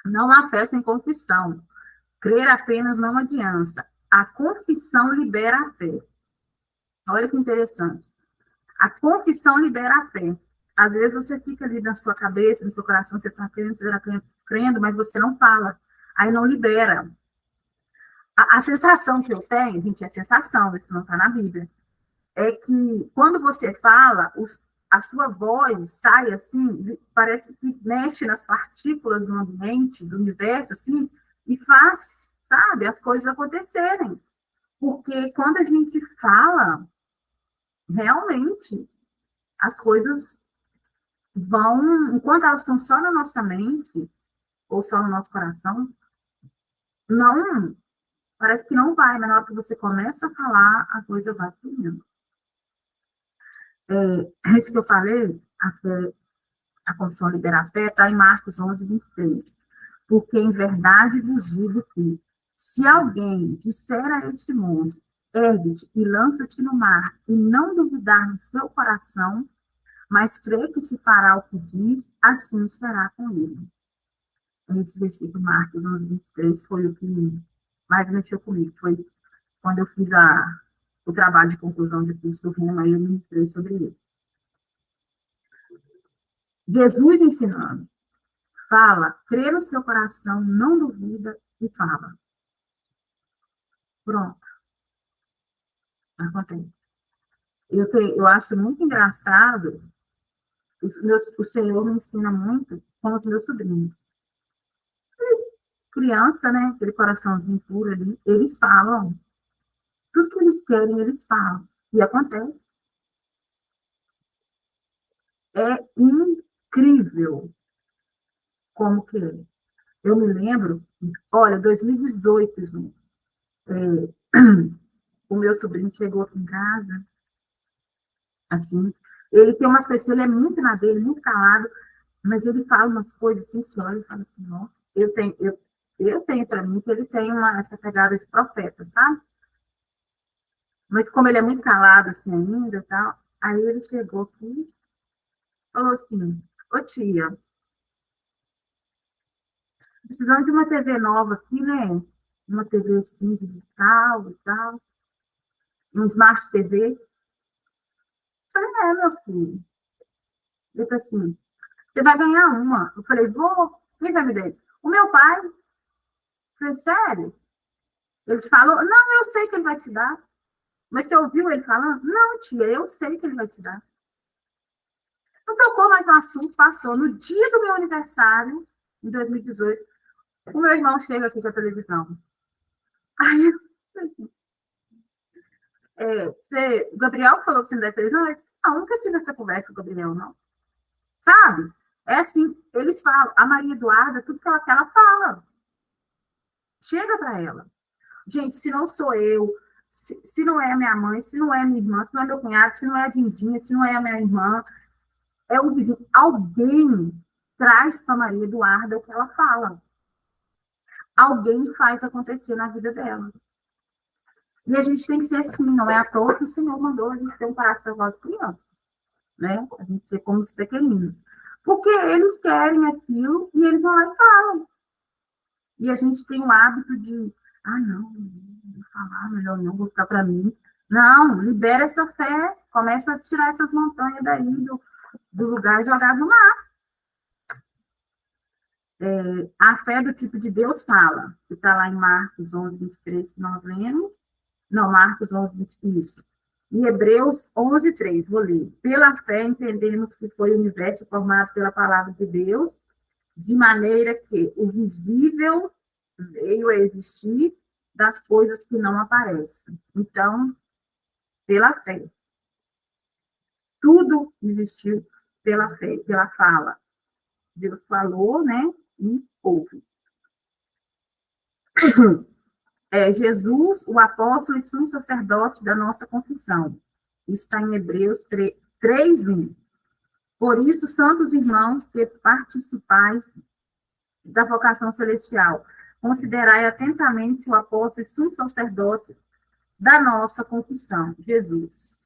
Não há fé sem confissão. Crer apenas não adianta. A confissão libera a fé. Olha que interessante. A confissão libera a fé. Às vezes você fica ali na sua cabeça, no seu coração, você está crendo, você está crendo, mas você não fala. Aí não libera. A sensação que eu tenho, gente, é sensação, isso não está na Bíblia, é que quando você fala, a sua voz sai assim, parece que mexe nas partículas do ambiente, do universo, assim, e faz, sabe, as coisas acontecerem. Porque quando a gente fala, realmente, as coisas vão, enquanto elas estão só na nossa mente, ou só no nosso coração, não, parece que não vai, mas na hora que você começa a falar, a coisa vai fluindo. Isso que eu falei, a confissão libera a fé, está em Marcos 11, 23. Porque em verdade vos digo que, se alguém disser a este monte, ergue-te e lança-te no mar, e não duvidar no seu coração, mas crê que se fará o que diz, assim será com ele. Esse versículo, Marcos 11, 23, foi o que mais mexeu comigo. Foi quando eu fiz o trabalho de conclusão de curso do Rema, aí eu ministrei sobre ele. Jesus ensinando. Fala, crê no seu coração, não duvida e fala. Pronto. Acontece. Eu acho muito engraçado, o Senhor me ensina muito com os meus sobrinhos. Criança, né, aquele coraçãozinho puro ali, eles falam. Tudo que eles querem, eles falam. E acontece. É incrível como que é. Eu me lembro, olha, 2018, gente, o meu sobrinho chegou aqui em casa, assim, ele tem umas coisas, ele é muito na dele, muito calado, mas ele fala umas coisas assim, você olha e fala assim, nossa, eu tenho para mim que ele tem essa pegada de profeta, sabe? Mas como ele é muito calado assim ainda e tal, aí ele chegou aqui e falou assim, ô tia, precisando de uma TV nova aqui, né? Uma TV assim, digital e tal, um Smart TV. Eu falei, meu filho. Ele falou assim, você vai ganhar uma. Eu falei, vou. Quem vai me dar? O meu pai. Eu falei, sério? Ele falou, não, eu sei que ele vai te dar. Mas você ouviu ele falando? Não, tia, eu sei que ele vai te dar. Não tocou mais no assunto, passou. No dia do meu aniversário, em 2018, o meu irmão chega aqui com a televisão. Aí, o Gabriel falou que você não deve televisão? Eu disse, não, nunca tive essa conversa com o Gabriel, não. Sabe? É assim, eles falam, a Maria Eduarda, tudo que ela fala. Chega para ela. Gente, se não sou eu, se não é a minha mãe, se não é a minha irmã, se não é meu cunhado, se não é a Dindinha, se não é a minha irmã, é o vizinho. Alguém traz para Maria Eduarda o que ela fala. Alguém faz acontecer na vida dela. E a gente tem que ser assim, não é à toa que o Senhor mandou a gente ter um coração igual de criança, né? A gente ser como os pequeninos. Porque eles querem aquilo e eles vão lá e falam. E a gente tem o hábito de, não vou falar, melhor não, vou ficar para mim. Não, libera essa fé, começa a tirar essas montanhas daí do lugar e jogar no mar. A fé do tipo de Deus fala, que está lá em Marcos 11, 23, que nós lemos. Não, Marcos 11, 23, isso. Em Hebreus 11, 3, vou ler. Pela fé entendemos que foi o universo formado pela palavra de Deus, de maneira que o visível veio a existir das coisas que não aparecem. Então, pela fé. Tudo existiu pela fé, pela fala. Deus falou, né? E houve. Jesus, o apóstolo e sumo sacerdote da nossa confissão. Está em Hebreus 3, 1. Por isso, santos irmãos, que participais da vocação celestial, considerai atentamente o apóstolo e sumo sacerdote da nossa confissão, Jesus.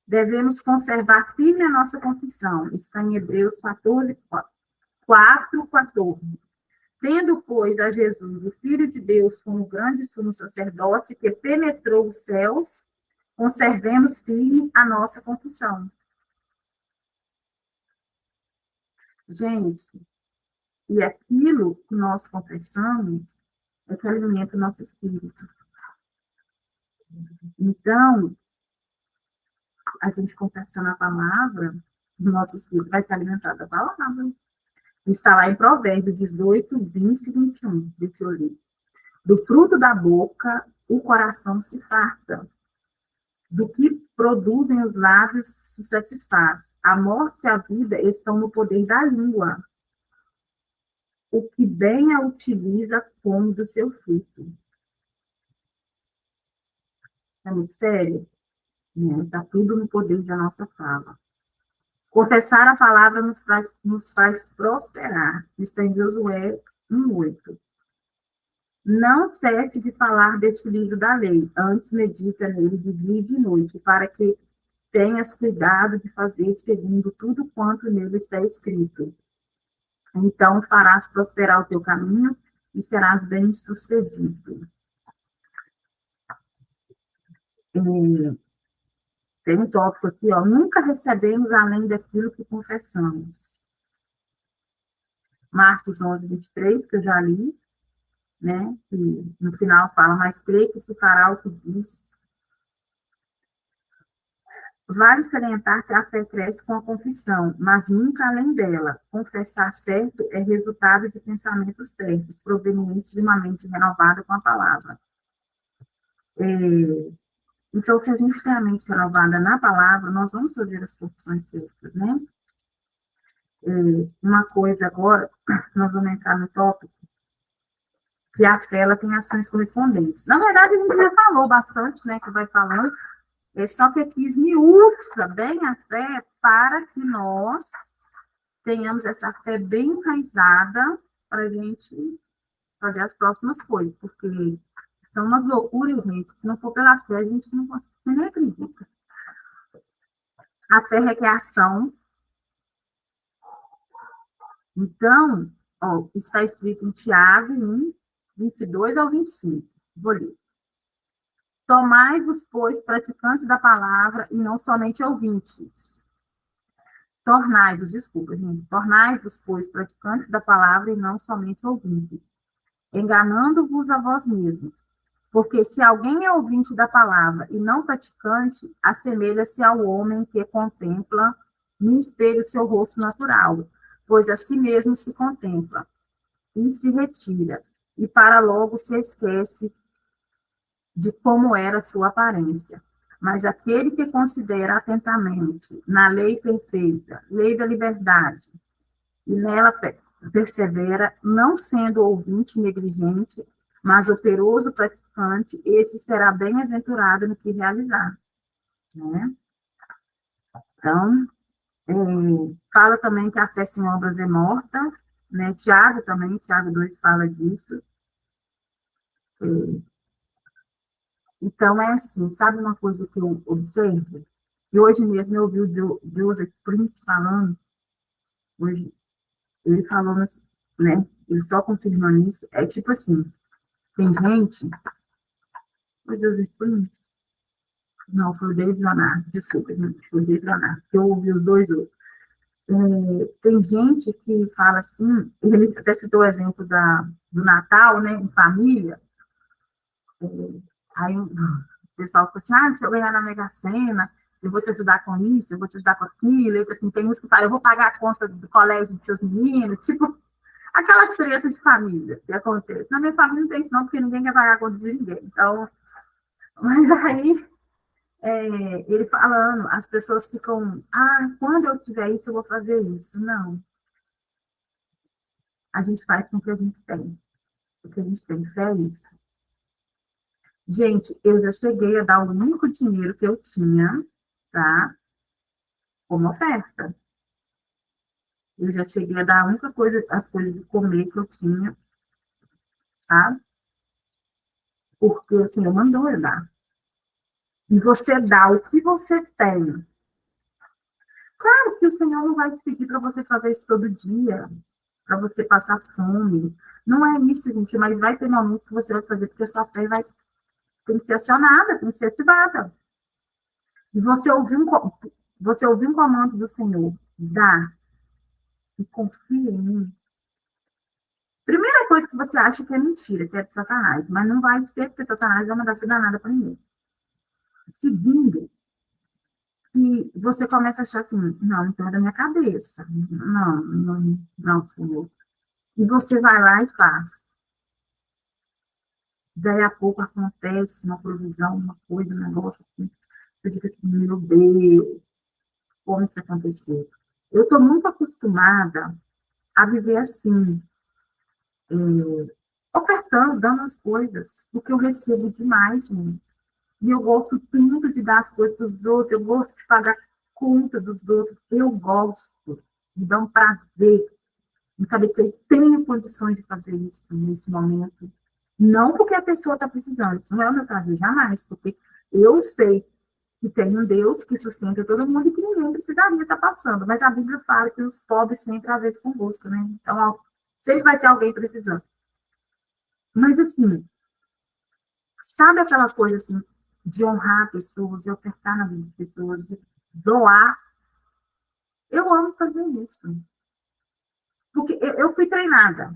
Devemos conservar firme a nossa confissão. Está em Hebreus 14, 4, 14. Tendo, pois, a Jesus, o Filho de Deus, como grande sumo sacerdote que penetrou os céus, conservemos firme a nossa confissão. Gente, e aquilo que nós confessamos é que alimenta o nosso espírito. Então, a gente confessando a palavra, o nosso espírito vai ser alimentado da palavra. Está lá em Provérbios 18, 20 e 21. Deixa eu ler. Do fruto da boca, o coração se farta. Do que produzem os lábios se satisfaz. A morte e a vida estão no poder da língua. O que bem a utiliza come do seu fruto. É muito sério? Está tudo no poder da nossa fala. Confessar a palavra nos faz prosperar. Está em Josué 1:8. Não cesse de falar deste livro da lei, antes medita nele de dia e de noite, para que tenhas cuidado de fazer segundo tudo quanto nele está escrito. Então farás prosperar o teu caminho e serás bem-sucedido. Tem um tópico aqui, ó. Nunca recebemos além daquilo que confessamos. Marcos 11, 23, que eu já li, né? E no final fala, mas creio que se fará o que diz. Vale salientar que a fé cresce com a confissão, mas nunca além dela. Confessar certo é resultado de pensamentos certos, provenientes de uma mente renovada com a palavra. Então, se a gente tem a mente renovada na palavra, nós vamos fazer as confissões certas, né? Uma coisa agora, nós vamos entrar no tópico, que a fé ela tem ações correspondentes. Na verdade, a gente já falou bastante, né, que vai falando, só que aqui esmiuça bem a fé para que nós tenhamos essa fé bem enraizada para a gente fazer as próximas coisas, porque são umas loucuras, gente. Se não for pela fé, a gente não nem acredita. A fé requer ação. Então, ó, está escrito em Tiago 1, 22 ao 25. Vou ler. Tomai-vos, pois, praticantes da palavra e não somente ouvintes. Tornai-vos, desculpa, gente. Tornai-vos, pois, praticantes da palavra e não somente ouvintes, enganando-vos a vós mesmos. Porque se alguém é ouvinte da palavra e não praticante, assemelha-se ao homem que contempla no espelho seu rosto natural, pois a si mesmo se contempla e se retira, e para logo se esquece de como era sua aparência. Mas aquele que considera atentamente na lei perfeita, lei da liberdade, e nela persevera, não sendo ouvinte negligente, mas operoso praticante, esse será bem-aventurado no que realizar. Né? Então, fala também que a fé sem obras é morta, né? Tiago também, Tiago 2 fala disso. Então, é assim, sabe uma coisa que eu observo? E hoje mesmo eu ouvi o Joseph Prince falando, hoje, ele falou, né? Ele só confirmando isso, é tipo assim, tem gente... Foi Joseph Prince? Não, foi o David Leonardo, desculpa, gente, foi o David Leonardo, que eu ouvi os dois outros. Tem gente que fala assim, ele até citou o exemplo do Natal, né, em família, aí o pessoal fala assim, se eu ganhar na Mega Sena, eu vou te ajudar com isso, eu vou te ajudar com aquilo, e, assim, tem uns que falam, eu vou pagar a conta do colégio dos seus meninos, tipo, aquelas tretas de família que acontecem. Na minha família não tem isso não, porque ninguém quer pagar a conta de ninguém, então, mas aí, ele falando, as pessoas ficam, quando eu tiver isso, eu vou fazer isso. Não. A gente faz com o que a gente tem. O que a gente tem, fé é isso. Gente, eu já cheguei a dar o único dinheiro que eu tinha, tá? Como oferta. Eu já cheguei a dar a única coisa, as coisas de comer que eu tinha, tá? Porque, assim, eu mandou eu dar. E você dá o que você tem. Claro que o Senhor não vai te pedir para você fazer isso todo dia, para você passar fome, Não é isso, gente, mas vai ter momentos que você vai fazer, porque a sua fé tem que ser acionada, tem que ser ativada. E você ouvir um comando do Senhor, dá, e confia em mim. Primeira coisa que você acha que é mentira, que é de Satanás, mas não vai ser, porque Satanás vai mandar ser danada para ninguém. Segundo, que você começa a achar assim, não, então é da minha cabeça. Não, não, não, Senhor. E você vai lá e faz. Daí a pouco acontece uma provisão, uma coisa, um negócio assim. Eu digo assim, meu Deus, como isso aconteceu? Eu estou muito acostumada a viver assim, ofertando, dando as coisas, porque eu recebo demais, gente. E eu gosto muito de dar as coisas para os outros, eu gosto de pagar conta dos outros, eu gosto, me dá um prazer em saber que eu tenho condições de fazer isso nesse momento. Não porque a pessoa está precisando, isso não é o meu prazer, jamais, porque eu sei que tem um Deus que sustenta todo mundo e que ninguém precisaria estar passando. Mas a Bíblia fala que os pobres sempre a vez convosco, né? Então, ó, sempre vai ter alguém precisando. Mas, assim, sabe aquela coisa, assim, de honrar pessoas, de ofertar na vida de pessoas, de doar? Eu amo fazer isso. Porque eu fui treinada.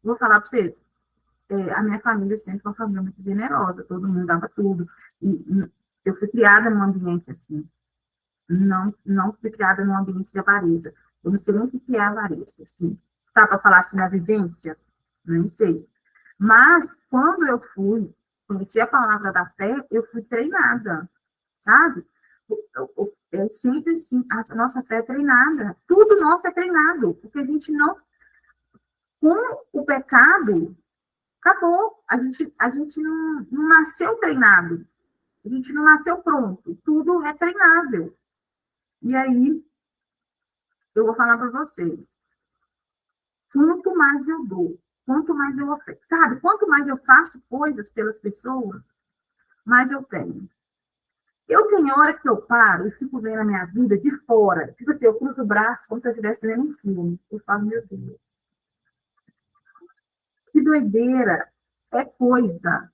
Vou falar para você, a minha família sempre foi uma família muito generosa, todo mundo dava tudo. E eu fui criada num ambiente assim. Não fui criada num ambiente de avareza. Eu não sei nem o que é avareza, assim. Sabe, para falar assim na vivência? Não sei. Mas, quando eu conheci a palavra da fé, eu fui treinada, sabe? É sempre assim, a nossa fé é treinada. Tudo nosso é treinado, porque a gente não... Com o pecado, acabou. A gente não nasceu treinado. A gente não nasceu pronto. Tudo é treinável. E aí, eu vou falar para vocês. Quanto mais eu dou, quanto mais eu ofereço, sabe? Quanto mais eu faço coisas pelas pessoas, mais eu tenho. Eu tenho hora que eu paro e fico vendo a minha vida de fora. Tipo assim, eu cruzo o braço como se eu estivesse vendo um filme. Eu falo, meu Deus, que doideira. É coisa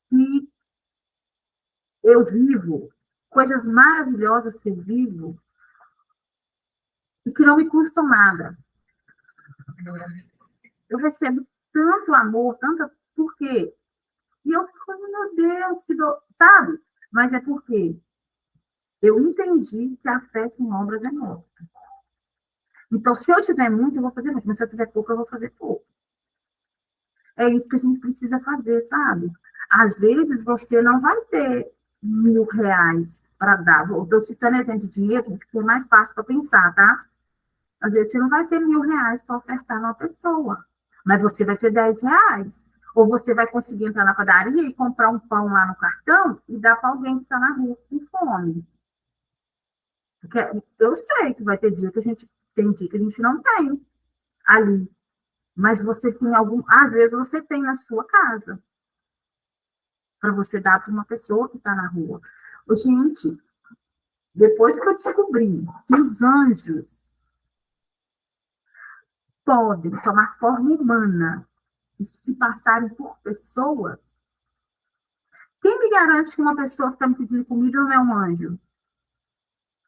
que eu vivo, coisas maravilhosas que eu vivo e que não me custam nada. Eu recebo tanto amor, tanto... Por quê? E eu fico, meu Deus, sabe? Mas é porque eu entendi que a fé sem obras é morta. Então, se eu tiver muito, eu vou fazer muito, mas se eu tiver pouco, eu vou fazer pouco. É isso que a gente precisa fazer, sabe? Às vezes, você não vai ter R$ 1.000 para dar. Estou citando exemplo de dinheiro, porque é mais fácil para pensar, tá? Às vezes, você não vai ter R$ 1.000 para ofertar numa pessoa, mas você vai ter R$ 10. Ou você vai conseguir entrar na padaria e comprar um pão lá no cartão e dar para alguém que está na rua com fome. Porque eu sei que vai ter dia que a gente não tem ali. Mas você tem às vezes você tem na sua casa para você dar para uma pessoa que está na rua. Gente, depois que eu descobri que os anjos podem tomar forma humana e se passarem por pessoas, quem me garante que uma pessoa que está me pedindo comida não é um anjo?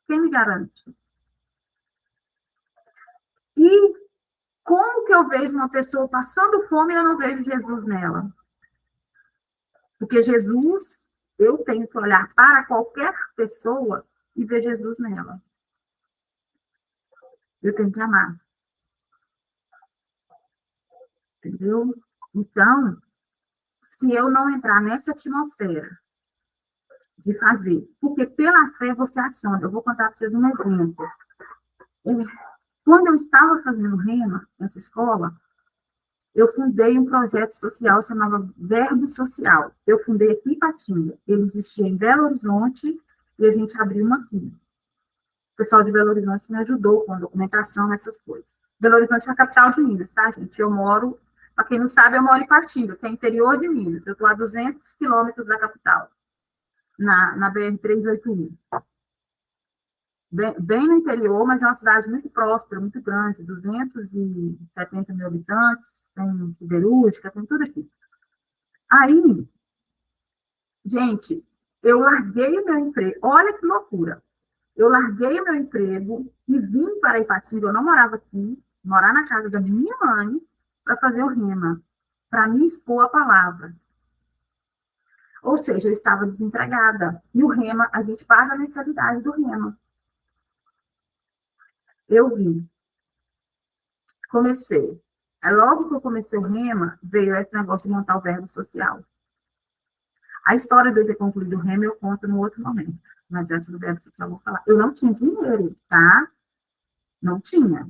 Quem me garante? E como que eu vejo uma pessoa passando fome e eu não vejo Jesus nela? Porque Jesus, eu tenho que olhar para qualquer pessoa e ver Jesus nela. Eu tenho que amar. Entendeu? Então, se eu não entrar nessa atmosfera de fazer, porque pela fé você aciona. Eu vou contar para vocês um exemplo. Quando eu estava fazendo rema nessa escola, eu fundei um projeto social chamado Verbo Social. Eu fundei aqui em Patinga. Ele existia em Belo Horizonte e a gente abriu uma aqui. O pessoal de Belo Horizonte me ajudou com a documentação, essas coisas. Belo Horizonte é a capital de Minas, tá, gente? Eu moro, para quem não sabe, eu moro em Patinga, que é interior de Minas. Eu estou a 200 quilômetros da capital, na BR-381. bem no interior, mas é uma cidade muito próspera, muito grande, 270 mil habitantes, tem siderúrgica, tem tudo aqui. Aí, gente, eu larguei o meu emprego, olha que loucura. Eu larguei o meu emprego e vim para Ipatinga, eu não morava aqui, morar na casa da minha mãe, para fazer o rema, para me expor a palavra. Ou seja, eu estava desempregada. E o rema, a gente paga a mensalidade do rema. Eu vim, comecei. Aí, logo que eu comecei o rema, veio esse negócio de montar o verbo social. A história de eu ter concluído o rema eu conto no outro momento. Mas essa do verbo social eu vou falar. Eu não tinha dinheiro, tá? Não tinha.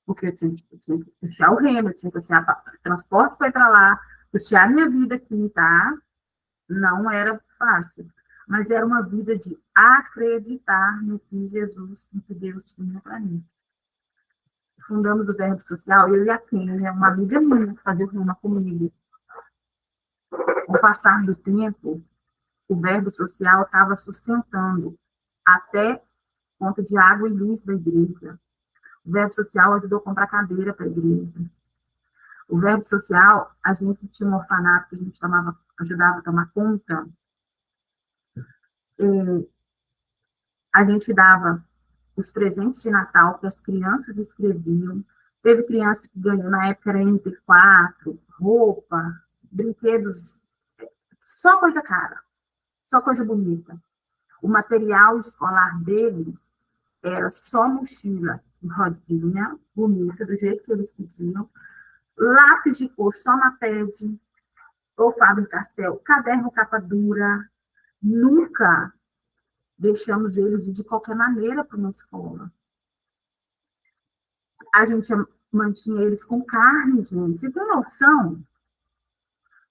Porque eu tinha que puxar o remo, eu tinha que puxar transporte para ir para lá, puxar a minha vida aqui, tá? Não era fácil. Mas era uma vida de acreditar no que Jesus, no que Deus tinha para mim. Fundamos o Verbo Social, eu e a Kênia, uma amiga minha, que fazia rema comigo. Com o passar do tempo, o Verbo Social estava sustentando até conta de água e luz da igreja. O Verbo Social ajudou a comprar cadeira para a igreja. O Verbo Social, a gente tinha um orfanato que a gente ajudava a tomar conta. A gente dava os presentes de Natal que as crianças escreviam. Teve criança que ganhou, na época era MP4, roupa, brinquedos, só coisa cara, só coisa bonita. O material escolar deles era só mochila, rodinha, bonita, do jeito que eles pediam, lápis de cor só na pad, ou Faber-Castell, caderno capa dura. Nunca deixamos eles ir de qualquer maneira para uma escola. A gente mantinha eles com carne, gente. Você tem noção?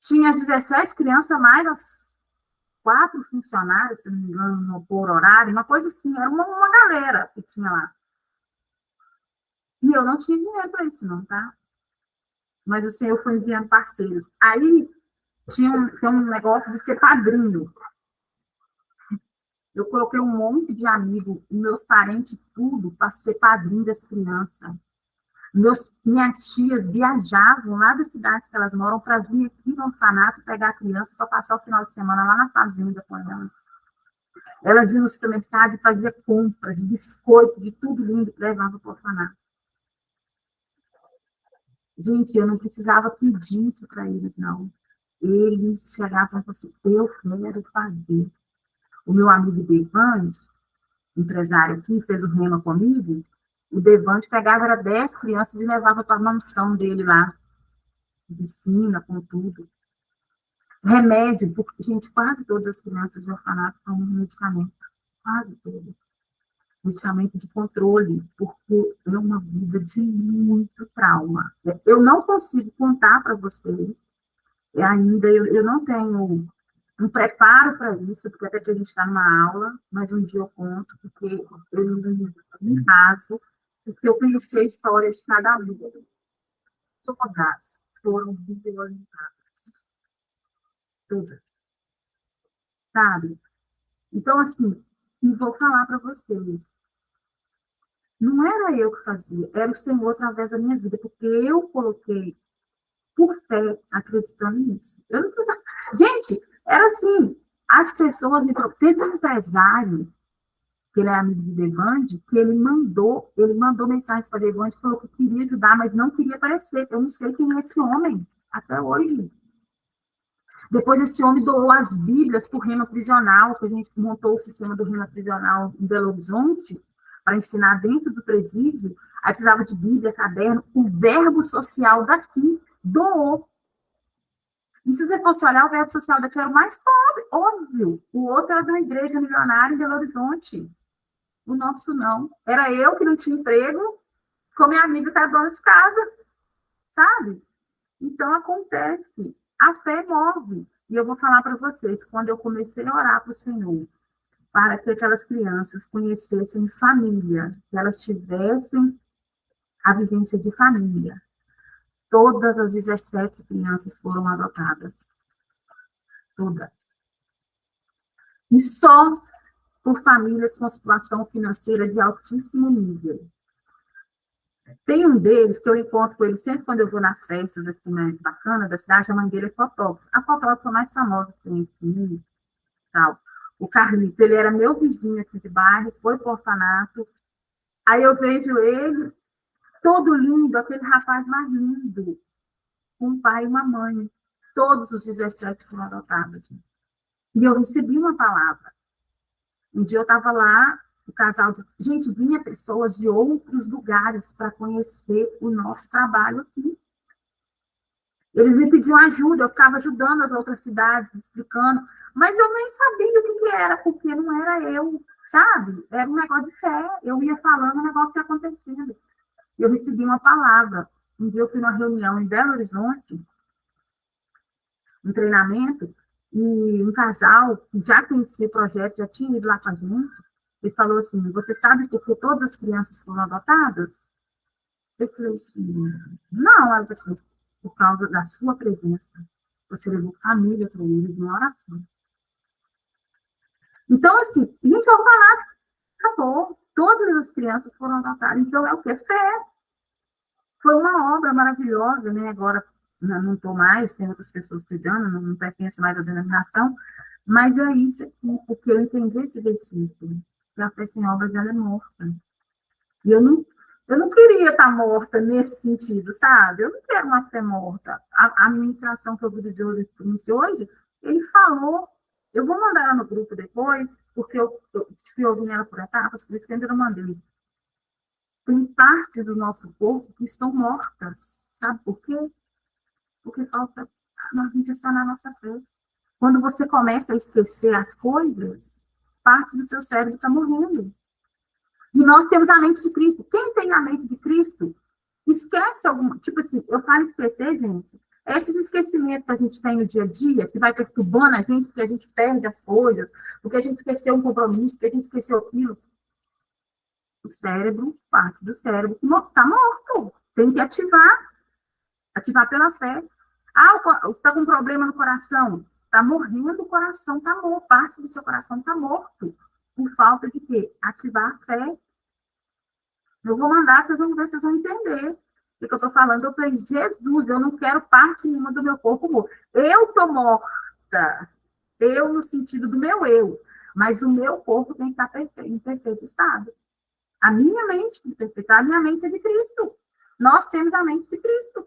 Tinha as 17 crianças, mais as 4 funcionários, se não me engano, por horário, uma coisa assim, era uma galera que tinha lá. E eu não tinha dinheiro para isso, não, tá? Mas o Senhor foi enviando parceiros. Aí tinha um negócio de ser padrinho. Eu coloquei um monte de amigos, meus parentes, tudo, para ser padrinho das crianças. Minhas tias viajavam lá da cidade que elas moram para vir aqui no orfanato pegar a criança para passar o final de semana lá na fazenda com elas. Elas iam no supermercado e faziam compras de biscoito, de tudo lindo que levava para o orfanato. Gente, eu não precisava pedir isso para eles, não. Eles chegavam e falavam assim, eu quero fazer. O meu amigo Devante, empresário aqui, fez o rema comigo, o Devante pegava, era 10 crianças e levava para a mansão dele lá, piscina, com tudo. Remédio, porque, gente, quase todas as crianças de orfanato tomam medicamento. Quase todas. Medicamento de controle, porque é uma vida de muito trauma. Eu não consigo contar para vocês, ainda eu não tenho um preparo para isso, porque até que a gente está numa aula, mas um dia eu conto, porque eu me rasgo, porque eu conheci a história de cada aluno. Todas foram violentadas. Todas. Sabe? Então, assim, e vou falar para vocês, não era eu que fazia, era o Senhor através da minha vida, porque eu coloquei por fé, acreditando nisso. Eu não precisava. Gente, era assim, as pessoas me. Teve um empresário, que ele é amigo de Devande, que ele mandou mensagem para Devande, falou que queria ajudar, mas não queria aparecer. Eu não sei quem é esse homem, até hoje. Depois esse homem doou as Bíblias para o Rema Prisional, que a gente montou o sistema do Rema Prisional em Belo Horizonte, para ensinar dentro do presídio. Aí precisava de Bíblia, caderno, o verbo social daqui doou. E se você fosse olhar, o verbo social daqui era o mais pobre, óbvio. O outro era da igreja milionária em Belo Horizonte. O nosso não. Era eu que não tinha emprego, com minha amiga que era dona de casa, sabe? Então, acontece. A fé move. E eu vou falar para vocês, quando eu comecei a orar para o Senhor, para que aquelas crianças conhecessem família, que elas tivessem a vivência de família, todas as 17 crianças foram adotadas. Todas. E só por famílias com situação financeira de altíssimo nível. Tem um deles que eu encontro com ele sempre quando eu vou nas festas aqui na Bacana da cidade, a mãe dele é fotógrafa. A fotógrafa mais famosa que tem aqui, tal. O Carlito, ele era meu vizinho aqui de bairro, foi pro orfanato. Aí eu vejo ele, todo lindo, aquele rapaz mais lindo, com um pai e uma mãe. Todos os 17 foram adotados. E eu recebi uma palavra. Um dia eu estava lá, o casal de... Gente, vinha pessoas de outros lugares para conhecer o nosso trabalho aqui. Eles me pediam ajuda, eu ficava ajudando as outras cidades, explicando, mas eu nem sabia o que era, porque não era eu, sabe? Era um negócio de fé, eu ia falando, o negócio ia acontecendo. Eu recebi uma palavra. Um dia eu fui numa reunião em Belo Horizonte, um treinamento, e um casal que já conhecia o projeto, já tinha ido lá com a gente, ele falou assim, você sabe por que todas as crianças foram adotadas? Eu falei assim, não, ela disse assim, por causa da sua presença. Você levou família para eles em oração. Então, assim, a gente vai falar, acabou. Todas as crianças foram adotadas. Então, é o que? Fé. Foi uma obra maravilhosa, né? Agora, não estou mais, tem outras pessoas cuidando, não pertence mais à denominação, mas é isso aqui, porque eu entendi esse versículo, que a fé sem obras ela é morta. E eu não queria estar morta nesse sentido, sabe? Eu não quero uma fé morta. A ministração que eu vi de Joseph Prince hoje, ele falou, eu vou mandar ela no grupo depois, porque eu fui ouvindo ela por etapas, por isso que eu ainda não mandei. Tem partes do nosso corpo que estão mortas, sabe por quê? Porque falta nós direcionar a nossa fé. Quando você começa a esquecer as coisas, parte do seu cérebro está morrendo. E nós temos a mente de Cristo. Quem tem a mente de Cristo, esquece alguma... Tipo assim, eu falo esquecer, gente. Esses esquecimentos que a gente tem no dia a dia, que vai perturbando a gente, porque a gente perde as coisas, porque a gente esqueceu um compromisso, porque a gente esqueceu aquilo. O cérebro, parte do cérebro, está morto. Tem que ativar. Ativar pela fé. Ah, está com problema no coração. Está morrendo o coração, está morto. Parte do seu coração está morto. Por falta de quê? Ativar a fé. Eu vou mandar, vocês vão ver, vocês vão entender o que eu estou falando. Eu falei, Jesus, eu não quero parte nenhuma do meu corpo morto. Eu estou morta. Eu no sentido do meu eu. Mas o meu corpo tem que estar em perfeito estado. A minha mente tem que ser perfeita. A minha mente é de Cristo. Nós temos a mente de Cristo.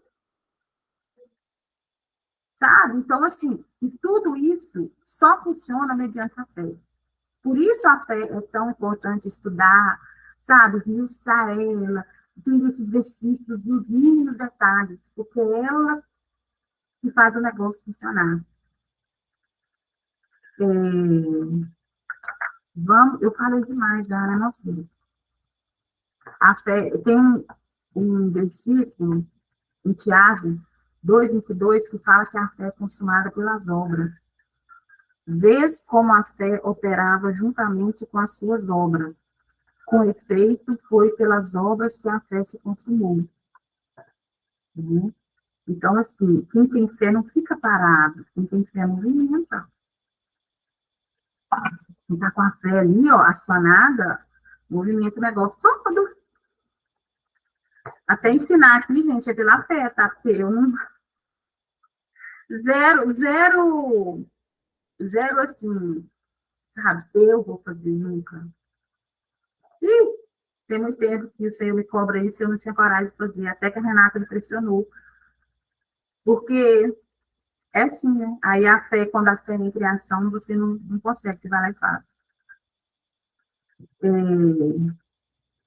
Sabe? Então, assim, e tudo isso só funciona mediante a fé. Por isso a fé é tão importante estudar, sabe? Esmiuçar ela, entender esses versículos nos mínimos detalhes, porque é ela que faz o negócio funcionar. Eu falei demais já, né, nossa Deus? A fé, tem um versículo em Tiago 2:22 que fala que a fé é consumada pelas obras. Vês como a fé operava juntamente com as suas obras. Com efeito, foi pelas obras que a fé se consumou. Então, assim, quem tem fé não fica parado, quem tem fé movimenta. Quem está com a fé ali, ó, acionada, movimenta o negócio todo. Até ensinar aqui, gente, é pela fé, tá? Porque eu não... Zero, assim, sabe? Eu vou fazer nunca. Tem muito tempo que o Senhor me cobra isso, eu não tinha coragem de fazer, até que a Renata me pressionou. Porque é assim, né? Aí a fé, quando a fé é em criação, você não consegue, você vai lá e faz.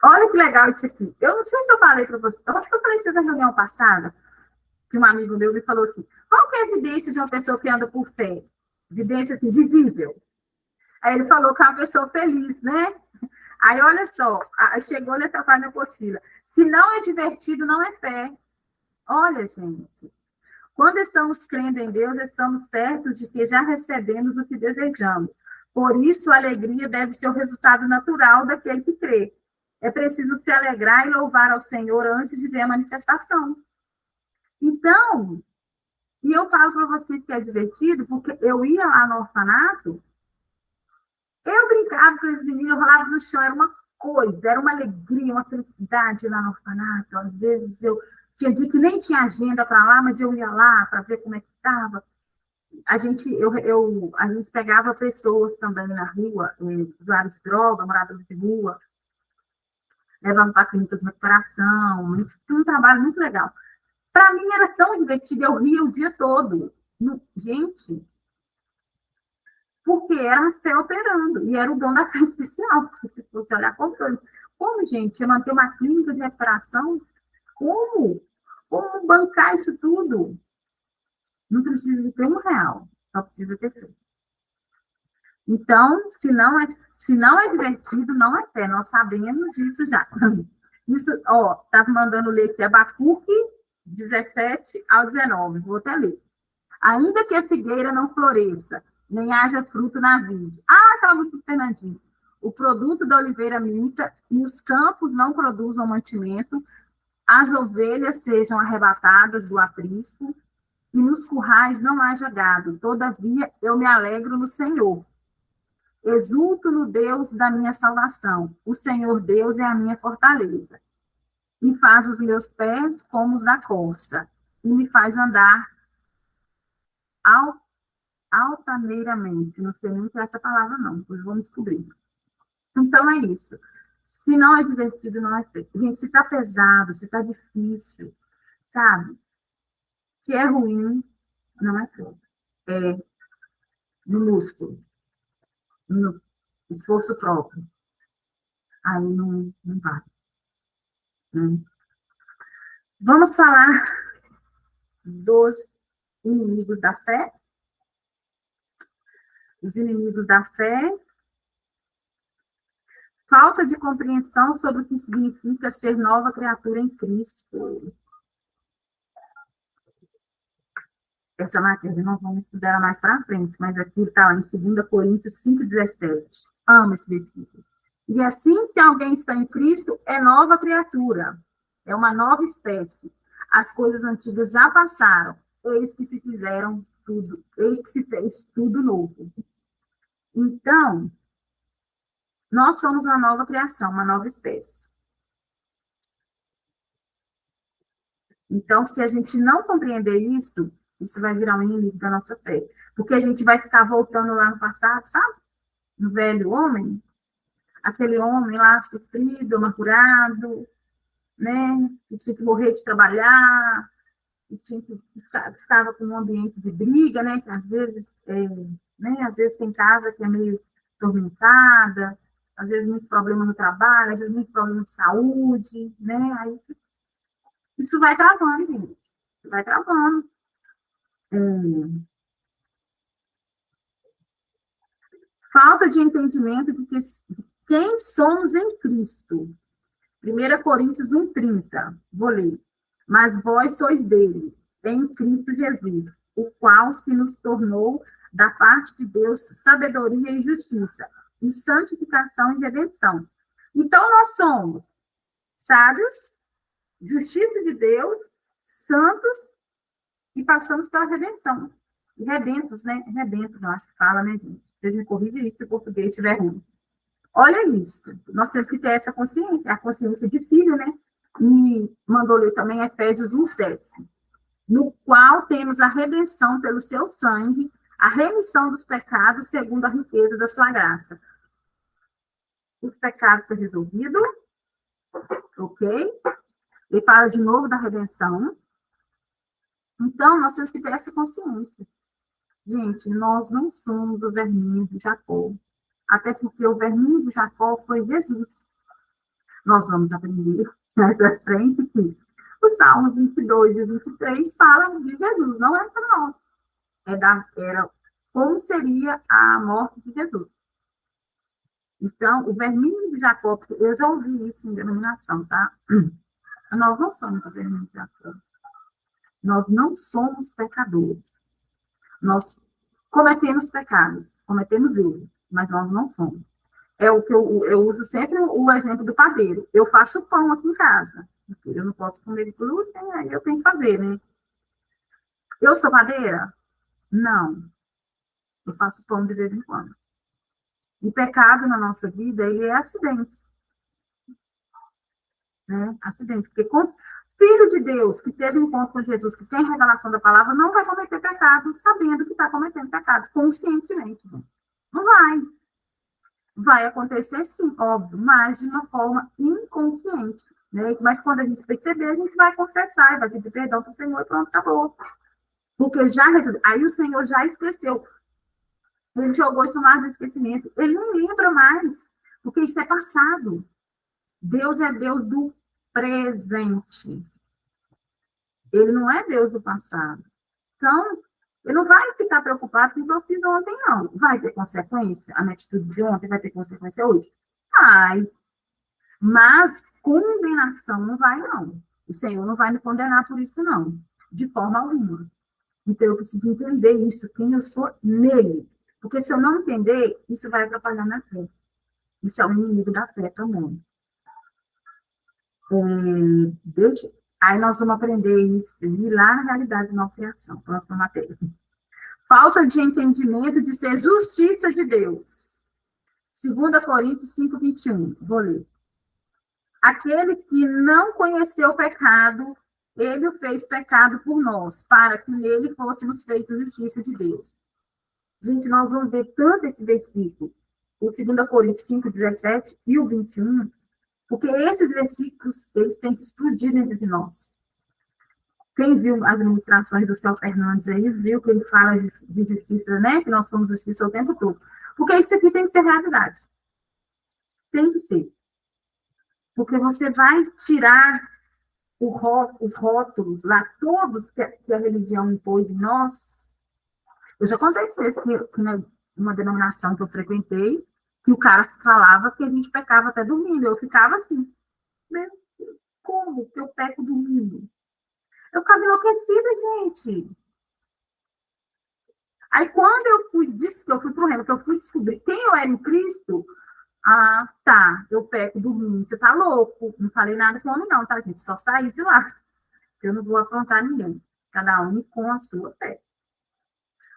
Olha que legal isso aqui. Eu não sei se eu falei para você, eu acho que eu falei isso na reunião passada, que um amigo meu me falou assim, qual que é a evidência de uma pessoa que anda por fé? Evidência, assim, visível. Aí ele falou que é uma pessoa feliz, né? Aí, olha só, chegou nessa parte da apostila. Se não é divertido, não é fé. Olha, gente, quando estamos crendo em Deus, estamos certos de que já recebemos o que desejamos. Por isso, a alegria deve ser o resultado natural daquele que crê. É preciso se alegrar e louvar ao Senhor antes de ver a manifestação. Então, e eu falo para vocês que é divertido, porque eu ia lá no orfanato, Eu brincava com os meninos, eu rolava no chão, era uma coisa, era uma alegria, uma felicidade lá no orfanato. Às vezes eu tinha dia que nem tinha agenda para lá, mas eu ia lá para ver como é que estava. A gente pegava pessoas também na rua, usuários de droga, moradores de rua, levando para clínicas de recuperação. Isso tinha um trabalho muito legal. Para mim era tão divertido, eu ria o dia todo. Gente, porque era a fé operando, e era o dom da fé especial, porque se você olhar como gente, eu manter uma clínica de recuperação, como? Como bancar isso tudo? Não precisa de ter R$ 1, só precisa ter fé. Então, se não é divertido, não é fé, nós sabemos disso já. Isso, ó, estava mandando ler aqui, Abacuque 17-19, vou até ler. Ainda que a figueira não floresça, nem haja fruto na vide. Ah, aquela música do Fernandinho. O produto da oliveira minta, e os campos não produzam mantimento, as ovelhas sejam arrebatadas do aprisco, e nos currais não haja gado. Todavia, eu me alegro no Senhor. Exulto no Deus da minha salvação. O Senhor Deus é a minha fortaleza. E faz os meus pés como os da corça, e me faz andar altaneiramente. Não sei nem que é essa palavra, não, depois vamos descobrir. Então é isso. Se não é divertido, não é feito. Gente, se tá pesado, se tá difícil, sabe? Se é ruim, não é feito. É no músculo, no esforço próprio. Aí não vai. Né? Vamos falar dos inimigos da fé. Os inimigos da fé. Falta de compreensão sobre o que significa ser nova criatura em Cristo. Essa matéria nós vamos estudar mais para frente, mas aqui está em 2 Coríntios 5,17. Amo esse versículo. E assim, se alguém está em Cristo, é nova criatura, é uma nova espécie. As coisas antigas já passaram, eis que se fizeram tudo, eis que se fez tudo novo. Então, nós somos uma nova criação, uma nova espécie. Então, se a gente não compreender isso, isso vai virar um inimigo da nossa fé. Porque a gente vai ficar voltando lá no passado, sabe? No velho homem, aquele homem lá sofrido, amargurado, né? Que tinha que morrer de trabalhar, que tinha que ficava com um ambiente de briga, né? Que às vezes tem casa que é meio tormentada, às vezes muito problema no trabalho, às vezes muito problema de saúde, né? Aí isso vai travando, gente. Isso vai travando. Falta de entendimento de quem somos em Cristo. 1 Coríntios 1,30. Vou ler. Mas vós sois dele, em Cristo Jesus, o qual se nos tornou, da parte de Deus, sabedoria e justiça, e santificação e redenção. Então, nós somos sábios, justiça de Deus, santos, e passamos pela redenção. E redentos, né? Redentos, eu acho que fala, né, gente? Vocês me corrigem isso se o português estiver ruim. Olha isso. Nós temos que ter essa consciência, a consciência de filho, né? E mandou ler também Efésios 1,7, no qual temos a redenção pelo seu sangue, a remissão dos pecados segundo a riqueza da sua graça. Os pecados foram resolvidos, ok? Ele fala de novo da redenção. Então, nós temos que ter essa consciência. Gente, nós não somos o verminho de Jacó. Até porque o verminho de Jacó foi Jesus. Nós vamos aprender mais à frente que o Salmo 22 e 23 falam de Jesus, não é para nós. Era como seria a morte de Jesus. Então, o verminho de Jacó, eu já ouvi isso em denominação, tá? Nós não somos o verminho de Jacó. Nós não somos pecadores. Nós cometemos pecados, cometemos erros, mas nós não somos. É o que eu uso sempre o exemplo do padeiro. Eu faço pão aqui em casa. Eu não posso comer glúten, aí eu tenho que fazer, né? Eu sou padeira? Não. Eu faço pão de vez em quando. E pecado na nossa vida, ele é acidente. Né? Acidente. Porque filho de Deus que teve um encontro com Jesus, que tem revelação da palavra, não vai cometer pecado sabendo que está cometendo pecado, conscientemente. Gente. Não vai. Vai acontecer sim, óbvio, mas de uma forma inconsciente. Né? Mas quando a gente perceber, a gente vai confessar, vai pedir perdão para o Senhor e pronto, acabou. Porque já aí o Senhor já esqueceu. Ele jogou isso no mar do esquecimento. Ele não lembra mais, porque isso é passado. Deus é Deus do presente. Ele não é Deus do passado. Então, ele não vai ficar preocupado com o que eu fiz ontem, não. Vai ter consequência? A minha atitude de ontem vai ter consequência hoje? Vai. Mas condenação não vai, não. O Senhor não vai me condenar por isso, não. De forma alguma. Então, eu preciso entender isso, quem eu sou nele. Porque se eu não entender, isso vai atrapalhar minha fé. Isso é o inimigo da fé também. Aí nós vamos aprender isso e lá na realidade de nova criação, próxima matéria. Falta de entendimento de ser justiça de Deus. 2 Coríntios 5, 21. Vou ler. Aquele que não conheceu o pecado, ele o fez pecado por nós, para que nele fôssemos feitos justiça de Deus. Gente, nós vamos ver tanto esse versículo, o 2 Coríntios 5, 17 e o 21, porque esses versículos, eles têm que explodir dentro de nós. Quem viu as ministrações do Céu Fernandes aí, viu que ele fala de justiça, né? Que nós somos justiça o tempo todo. Porque isso aqui tem que ser realidade. Tem que ser. Porque você vai tirar os rótulos lá, todos que a religião impôs em nós. Eu já contei para vocês que numa denominação que eu frequentei, que o cara falava que a gente pecava até dormindo. Eu ficava assim, como que eu peco dormindo? Eu ficava enlouquecida, gente. Aí, quando eu fui para o reino, que eu fui descobrir quem eu era em Cristo, tá, eu peco dormindo. Você tá louco? Não falei nada com o homem, não, tá, gente? Só saí de lá. Eu não vou afrontar ninguém. Cada um com a sua fé.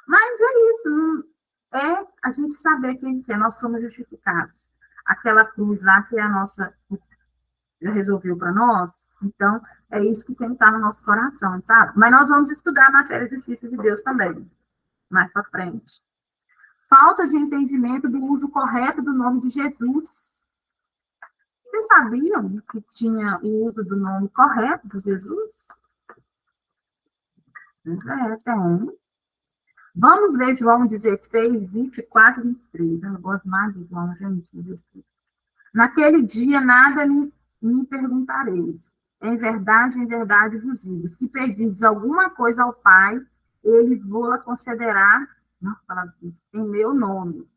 Mas é isso, é a gente saber quem é, nós somos justificados. Aquela cruz lá que é a nossa, já resolveu para nós, então é isso que tem que estar no nosso coração, sabe? Mas nós vamos estudar a matéria de justiça de Deus também, mais para frente. Falta de entendimento do uso correto do nome de Jesus. Vocês sabiam que tinha o uso do nome correto de Jesus? Tem. Vamos ler João 16, 24 e 23. Eu gosto mais de João, gente. 16. Naquele dia nada me perguntareis. Em verdade vos digo. Se pedirdes alguma coisa ao Pai, ele vos concederá, em meu nome.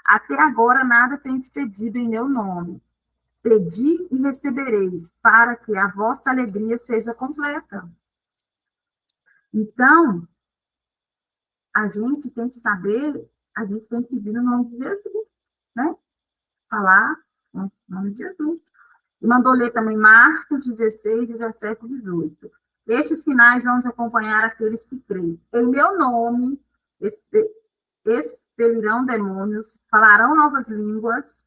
Até agora nada tendes pedido em meu nome. Pedi e recebereis, para que a vossa alegria seja completa. Então, a gente tem que saber, a gente tem que pedir no nome de Jesus, né? Falar no nome de Jesus. E mandou ler também Marcos 16, 17 e 18. Estes sinais vão acompanhar aqueles que creem. Em meu nome expelirão demônios, falarão novas línguas,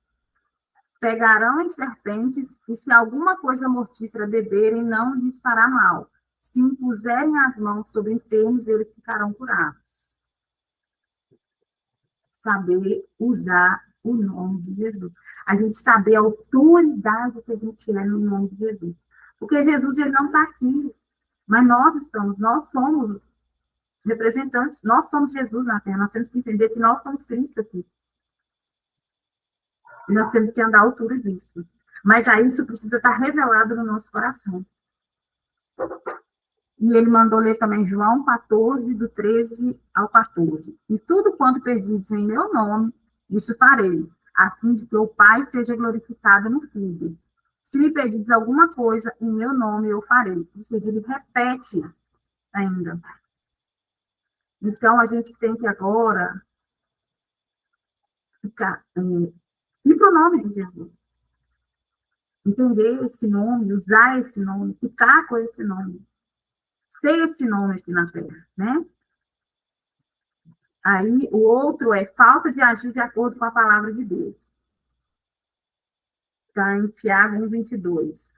pegarão em serpentes, e se alguma coisa mortífera beberem, não lhes fará mal. Se impuserem as mãos sobre enfermos, eles ficarão curados. Saber usar o nome de Jesus. A gente saber a autoridade que a gente é no nome de Jesus. Porque Jesus, ele não está aqui, mas nós estamos, nós somos representantes, nós somos Jesus na Terra, nós temos que entender que nós somos Cristo aqui. E nós temos que andar à altura disso. Mas aí isso precisa estar revelado no nosso coração. E ele mandou ler também João 14, do 13 ao 14. E tudo quanto pedires em meu nome, isso farei, a fim de que o Pai seja glorificado no Filho. Se me pedires alguma coisa em meu nome, eu farei. Ou seja, ele repete ainda. Então, a gente tem que agora ir para o nome de Jesus. Entender esse nome, usar esse nome, ficar com esse nome. Ser esse nome aqui na Terra, né? Aí, o outro é falta de agir de acordo com a palavra de Deus. Está em Tiago 1:22.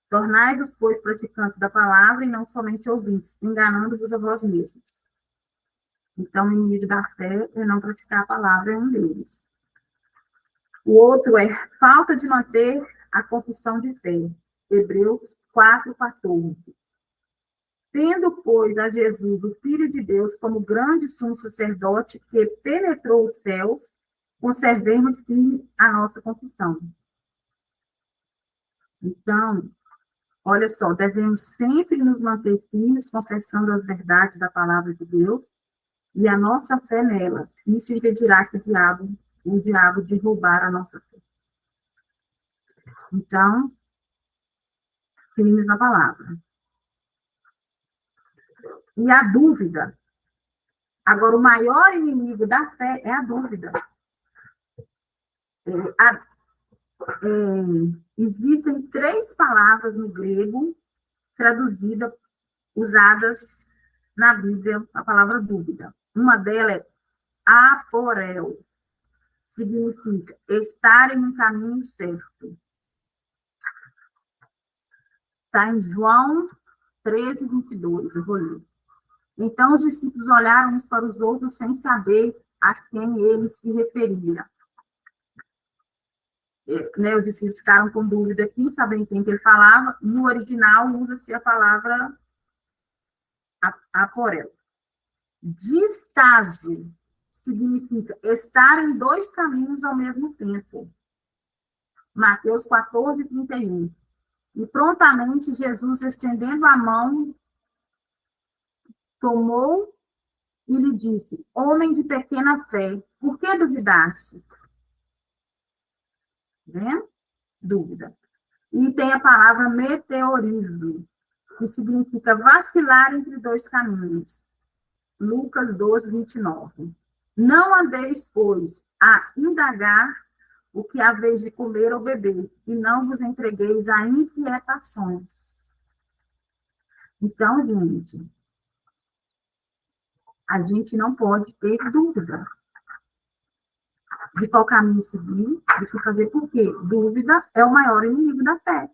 Tornai-vos, pois, praticantes da palavra e não somente ouvintes, enganando-vos a vós mesmos. Então, o inimigo da fé é não praticar a palavra, é um deles. O outro é falta de manter a confissão de fé. Hebreus 4:14. Tendo, pois, a Jesus, o Filho de Deus, como grande sumo sacerdote que penetrou os céus, conservemos firme a nossa confissão. Então, olha só, devemos sempre nos manter firmes, confessando as verdades da palavra de Deus e a nossa fé nelas. Isso impedirá que o diabo de roubar a nossa fé. Então, firmes na palavra. E a dúvida. Agora, o maior inimigo da fé é a dúvida. Existem 3 palavras no grego traduzidas, usadas na Bíblia, a palavra dúvida. Uma delas é aporel, significa estar em um caminho certo. Está em João 13:22, eu vou ler. Então, os discípulos olharam uns para os outros sem saber a quem ele se referia. Os discípulos ficaram com dúvida aqui, sabendo quem que ele falava. No original, usa-se a palavra aporel. Distágio significa estar em 2 caminhos ao mesmo tempo. Mateus 14:31. E prontamente Jesus, estendendo a mão, tomou e lhe disse: homem de pequena fé, por que duvidaste? Né? Dúvida. E tem a palavra meteorizo, que significa vacilar entre 2 caminhos. Lucas 2:29. Não andeis, pois, a indagar o que haveis de comer ou beber, e não vos entregueis a inquietações. Então, gente, a gente não pode ter dúvida de qual caminho seguir, de que fazer, porque dúvida é o maior inimigo da fé.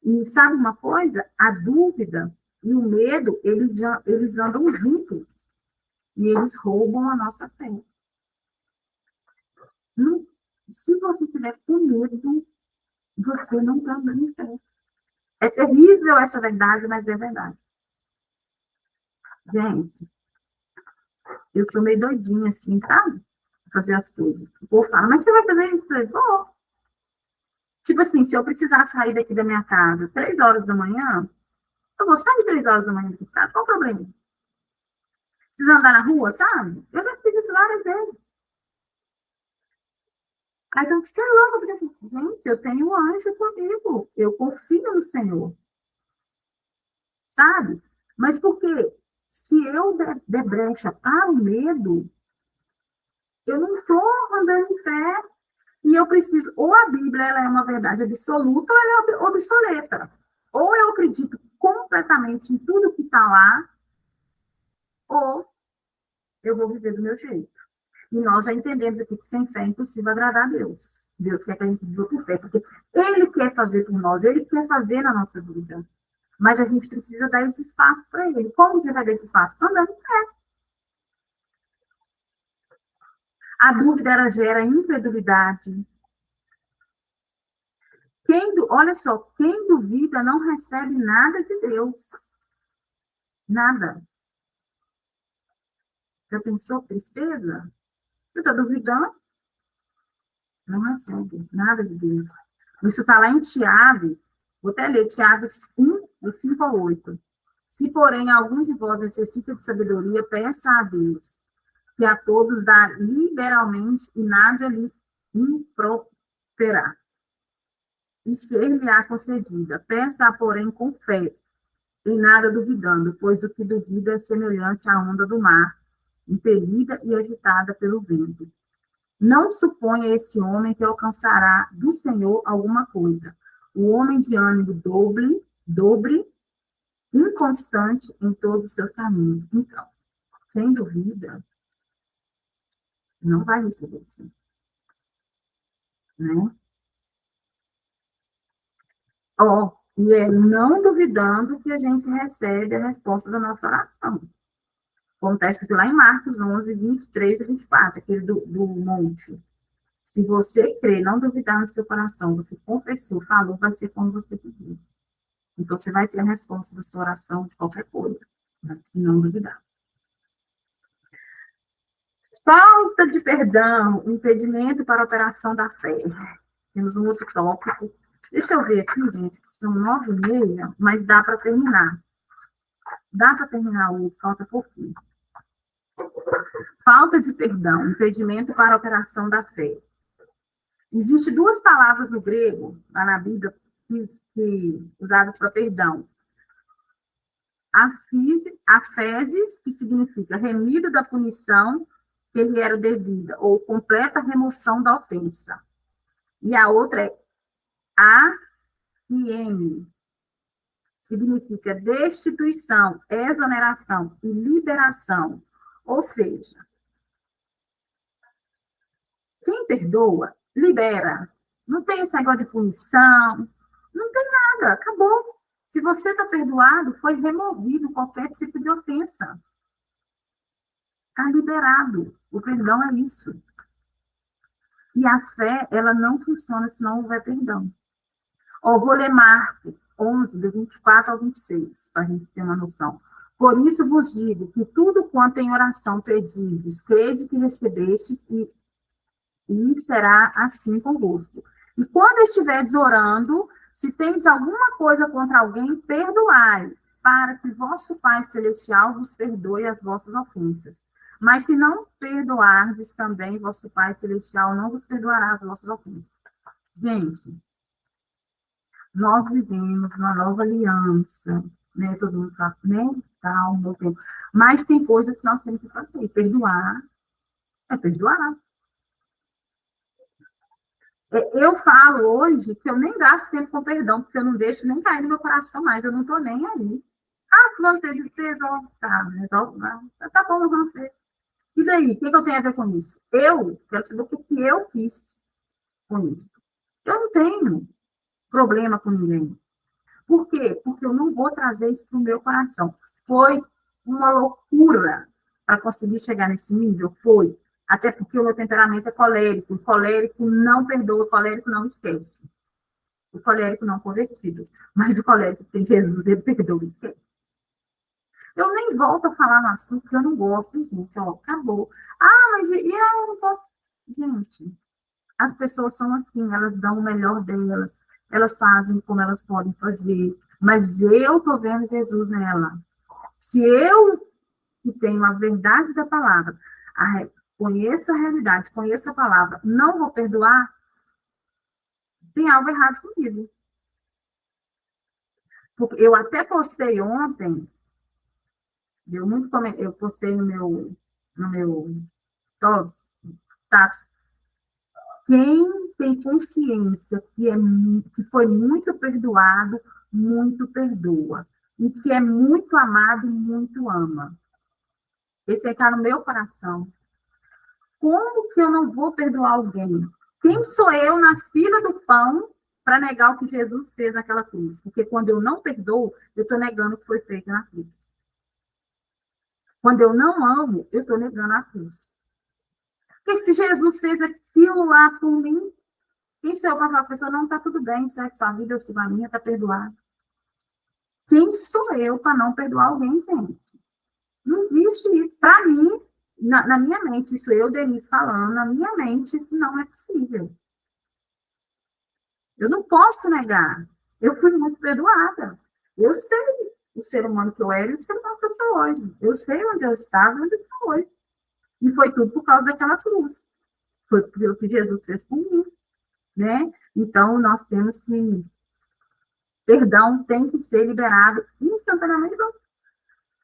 E sabe uma coisa? A dúvida e o medo, eles andam juntos. E eles roubam a nossa fé. Se você tiver com medo, você não está andando em fé. É terrível essa verdade, mas é verdade. Gente, eu sou meio doidinha assim, sabe? Fazer as coisas. O povo fala, mas você vai fazer isso? Eu vou. Tipo assim, se eu precisar sair daqui da minha casa 3 horas da manhã, eu vou sair 3 horas da manhã do estado, qual o problema? Precisa andar na rua, sabe? Eu já fiz isso várias vezes. Aí então, você é louco, gente, eu tenho um anjo comigo, eu confio no Senhor. Sabe? Mas por quê? Se eu der brecha para o medo, eu não estou andando em fé. E eu preciso, ou a Bíblia ela é uma verdade absoluta, ou ela é obsoleta. Ou eu acredito completamente em tudo que está lá, ou eu vou viver do meu jeito. E nós já entendemos aqui que sem fé é impossível agradar a Deus. Deus quer que a gente viva por fé, porque Ele quer fazer por nós, Ele quer fazer na nossa vida. Mas a gente precisa dar esse espaço para Ele. Como você vai dar esse espaço? Andando em fé. A dúvida, ela gera incredulidade. Olha só, quem duvida não recebe nada de Deus. Nada. Já pensou tristeza? Você está duvidando? Não recebe nada de Deus. Isso está lá em Tiago. Vou até ler Tiago 1, do 5 ao 8. Se, porém, algum de vós necessita de sabedoria, peça a Deus, que a todos dá liberalmente e nada lhe improperá. E ser-lhe-á concedida. Peça-a, porém, com fé, e nada duvidando, pois o que duvida é semelhante à onda do mar, impelida e agitada pelo vento. Não suponha esse homem que alcançará do Senhor alguma coisa. O homem de ânimo dobre, inconstante em todos os seus caminhos. Então, quem duvida, Não vai receber sim, né? Ó, e é não duvidando que a gente recebe a resposta da nossa oração. Acontece que lá em Marcos 11, 23 e 24, aquele do monte. Se você crer, não duvidar no seu coração, você confessou, falou, vai ser como você pediu. Então, você vai ter a resposta da sua oração de qualquer coisa, mas se não duvidar. Falta de perdão, impedimento para a operação da fé. Temos um outro tópico. Deixa eu ver aqui, gente, que são 9h30, mas dá para terminar. Dá para terminar hoje, falta pouquinho. Falta de perdão, impedimento para a operação da fé. Existem duas palavras no grego, lá na Bíblia, usadas para perdão. Afeses, que significa remido da punição que lhe era devida, ou completa remoção da ofensa. E a outra é afieme, significa destituição, exoneração e liberação. Ou seja, quem perdoa, libera. Não tem esse negócio de punição, não tem nada, acabou. Se você está perdoado, foi removido qualquer tipo de ofensa. Está liberado. O perdão é isso. E a fé, ela não funciona se não houver perdão. Ó, vou ler Marcos 11, do 24 ao 26, para a gente ter uma noção. Por isso vos digo que tudo quanto em oração pedirdes, crede que recebestes e será assim convosco. E quando estiverdes orando, se tens alguma coisa contra alguém, perdoai, para que vosso Pai Celestial vos perdoe as vossas ofensas. Mas se não perdoardes também, vosso Pai Celestial não vos perdoará as vossas ofensas. Gente, nós vivemos uma nova aliança, né? Todo mundo fala, né? Tal, meu tempo. Mas tem coisas que nós temos que fazer. Perdoar é perdoar. Eu falo hoje que eu nem gasto tempo com perdão, porque eu não deixo nem cair no meu coração mais, eu não estou nem aí. Ah, fulano fez, ó, tá, resolve, tá bom, eu não fez. E daí, o que eu tenho a ver com isso? Eu quero saber o que eu fiz com isso. Eu não tenho problema com ninguém. Por quê? Porque eu não vou trazer isso para o meu coração. Foi uma loucura para conseguir chegar nesse nível? Foi. Até porque o meu temperamento é colérico. O colérico não perdoa, o colérico não esquece. O colérico não convertido. Mas o colérico que tem Jesus, ele perdoa e esquece. Eu nem volto a falar no assunto, porque eu não gosto, gente. Ó, acabou. Ah, mas eu não posso. Gente, as pessoas são assim, elas dão o melhor delas, elas fazem como elas podem fazer, mas eu estou vendo Jesus nela. Se eu, que tenho a verdade da palavra, conheço a realidade, conheço a palavra, não vou perdoar, tem algo errado comigo. Porque eu até postei ontem, eu postei no meu status. Quem tem consciência que foi muito perdoado, muito perdoa. E que é muito amado, muito ama. Esse aí está no meu coração. Como que eu não vou perdoar alguém? Quem sou eu na fila do pão para negar o que Jesus fez naquela cruz? Porque quando eu não perdoo, eu estou negando o que foi feito na cruz. Quando eu não amo, eu estou negando a cruz. Porque se Jesus fez aquilo lá por mim, quem sou eu para falar, a pessoa não está tudo bem, segue sua vida, eu sigo a minha, está perdoado. Quem sou eu para não perdoar alguém, gente? Não existe isso. Para mim, na minha mente, isso eu, Denise, falando, na minha mente, isso não é possível. Eu não posso negar. Eu fui muito perdoada. Eu sei o ser humano que eu era e o ser humano que eu sou hoje. Eu sei onde eu estava e onde eu estou hoje. E foi tudo por causa daquela cruz. Foi pelo que Jesus fez por mim, né? Então, nós temos que... Perdão tem que ser liberado instantaneamente.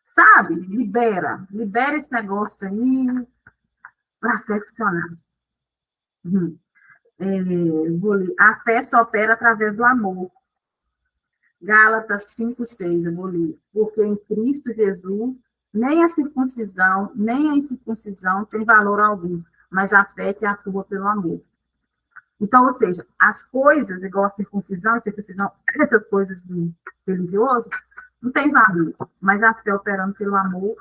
Sabe? Libera esse negócio aí para funcionar. A fé só opera através do amor. Gálatas 5:6, eu vou ler. Porque em Cristo Jesus, nem a circuncisão, nem a incircuncisão tem valor algum, mas a fé que atua pelo amor. Então, ou seja, as coisas, igual a circuncisão, essas coisas de religioso, não tem valor, mas a fé operando pelo amor,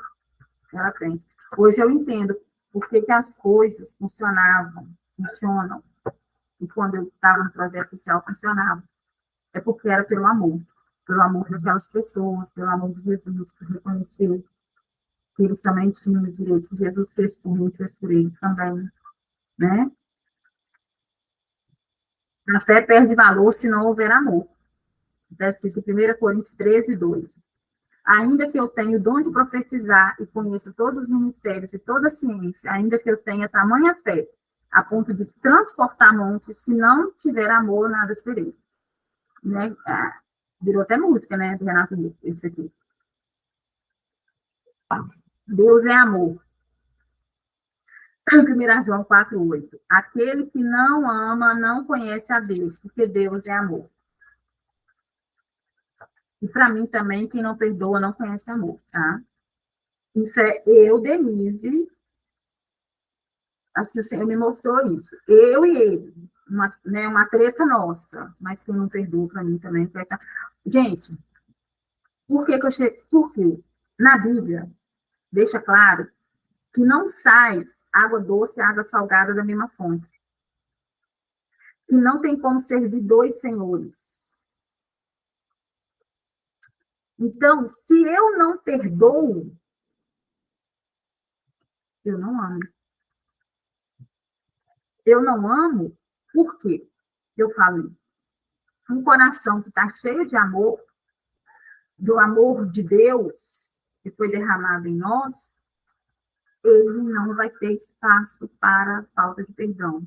ela tem. Hoje eu entendo por que as coisas funcionam, e quando eu estava no projeto social funcionava. É porque era pelo amor daquelas pessoas, pelo amor de Jesus, por reconhecer que eles também tinham o direito que Jesus fez por mim, fez por eles também, né? A fé perde valor se não houver amor. Está escrito em 1 Coríntios 13, 2. Ainda que eu tenha o dom de profetizar e conheça todos os ministérios e toda a ciência, ainda que eu tenha tamanha fé, a ponto de transportar montes, se não tiver amor, nada serei. Né? Virou até música, né, do Renato Russo, isso aqui. Deus é amor. 1 João 4,8. Aquele que não ama não conhece a Deus, porque Deus é amor. E para mim também, quem não perdoa não conhece amor, tá? Isso é eu, Denise. Assim, o Senhor me mostrou isso. Eu e ele. Uma treta nossa. Mas quem não perdoa para mim também conhece. Gente, por que eu cheguei? Porque na Bíblia deixa claro que não sai água doce e água salgada da mesma fonte. Que não tem como servir dois senhores. Então, se eu não perdoo, eu não amo. Eu não amo, por quê? Eu falo isso. Um coração que está cheio de amor, do amor de Deus, que foi derramado em nós, ele não vai ter espaço para falta de perdão.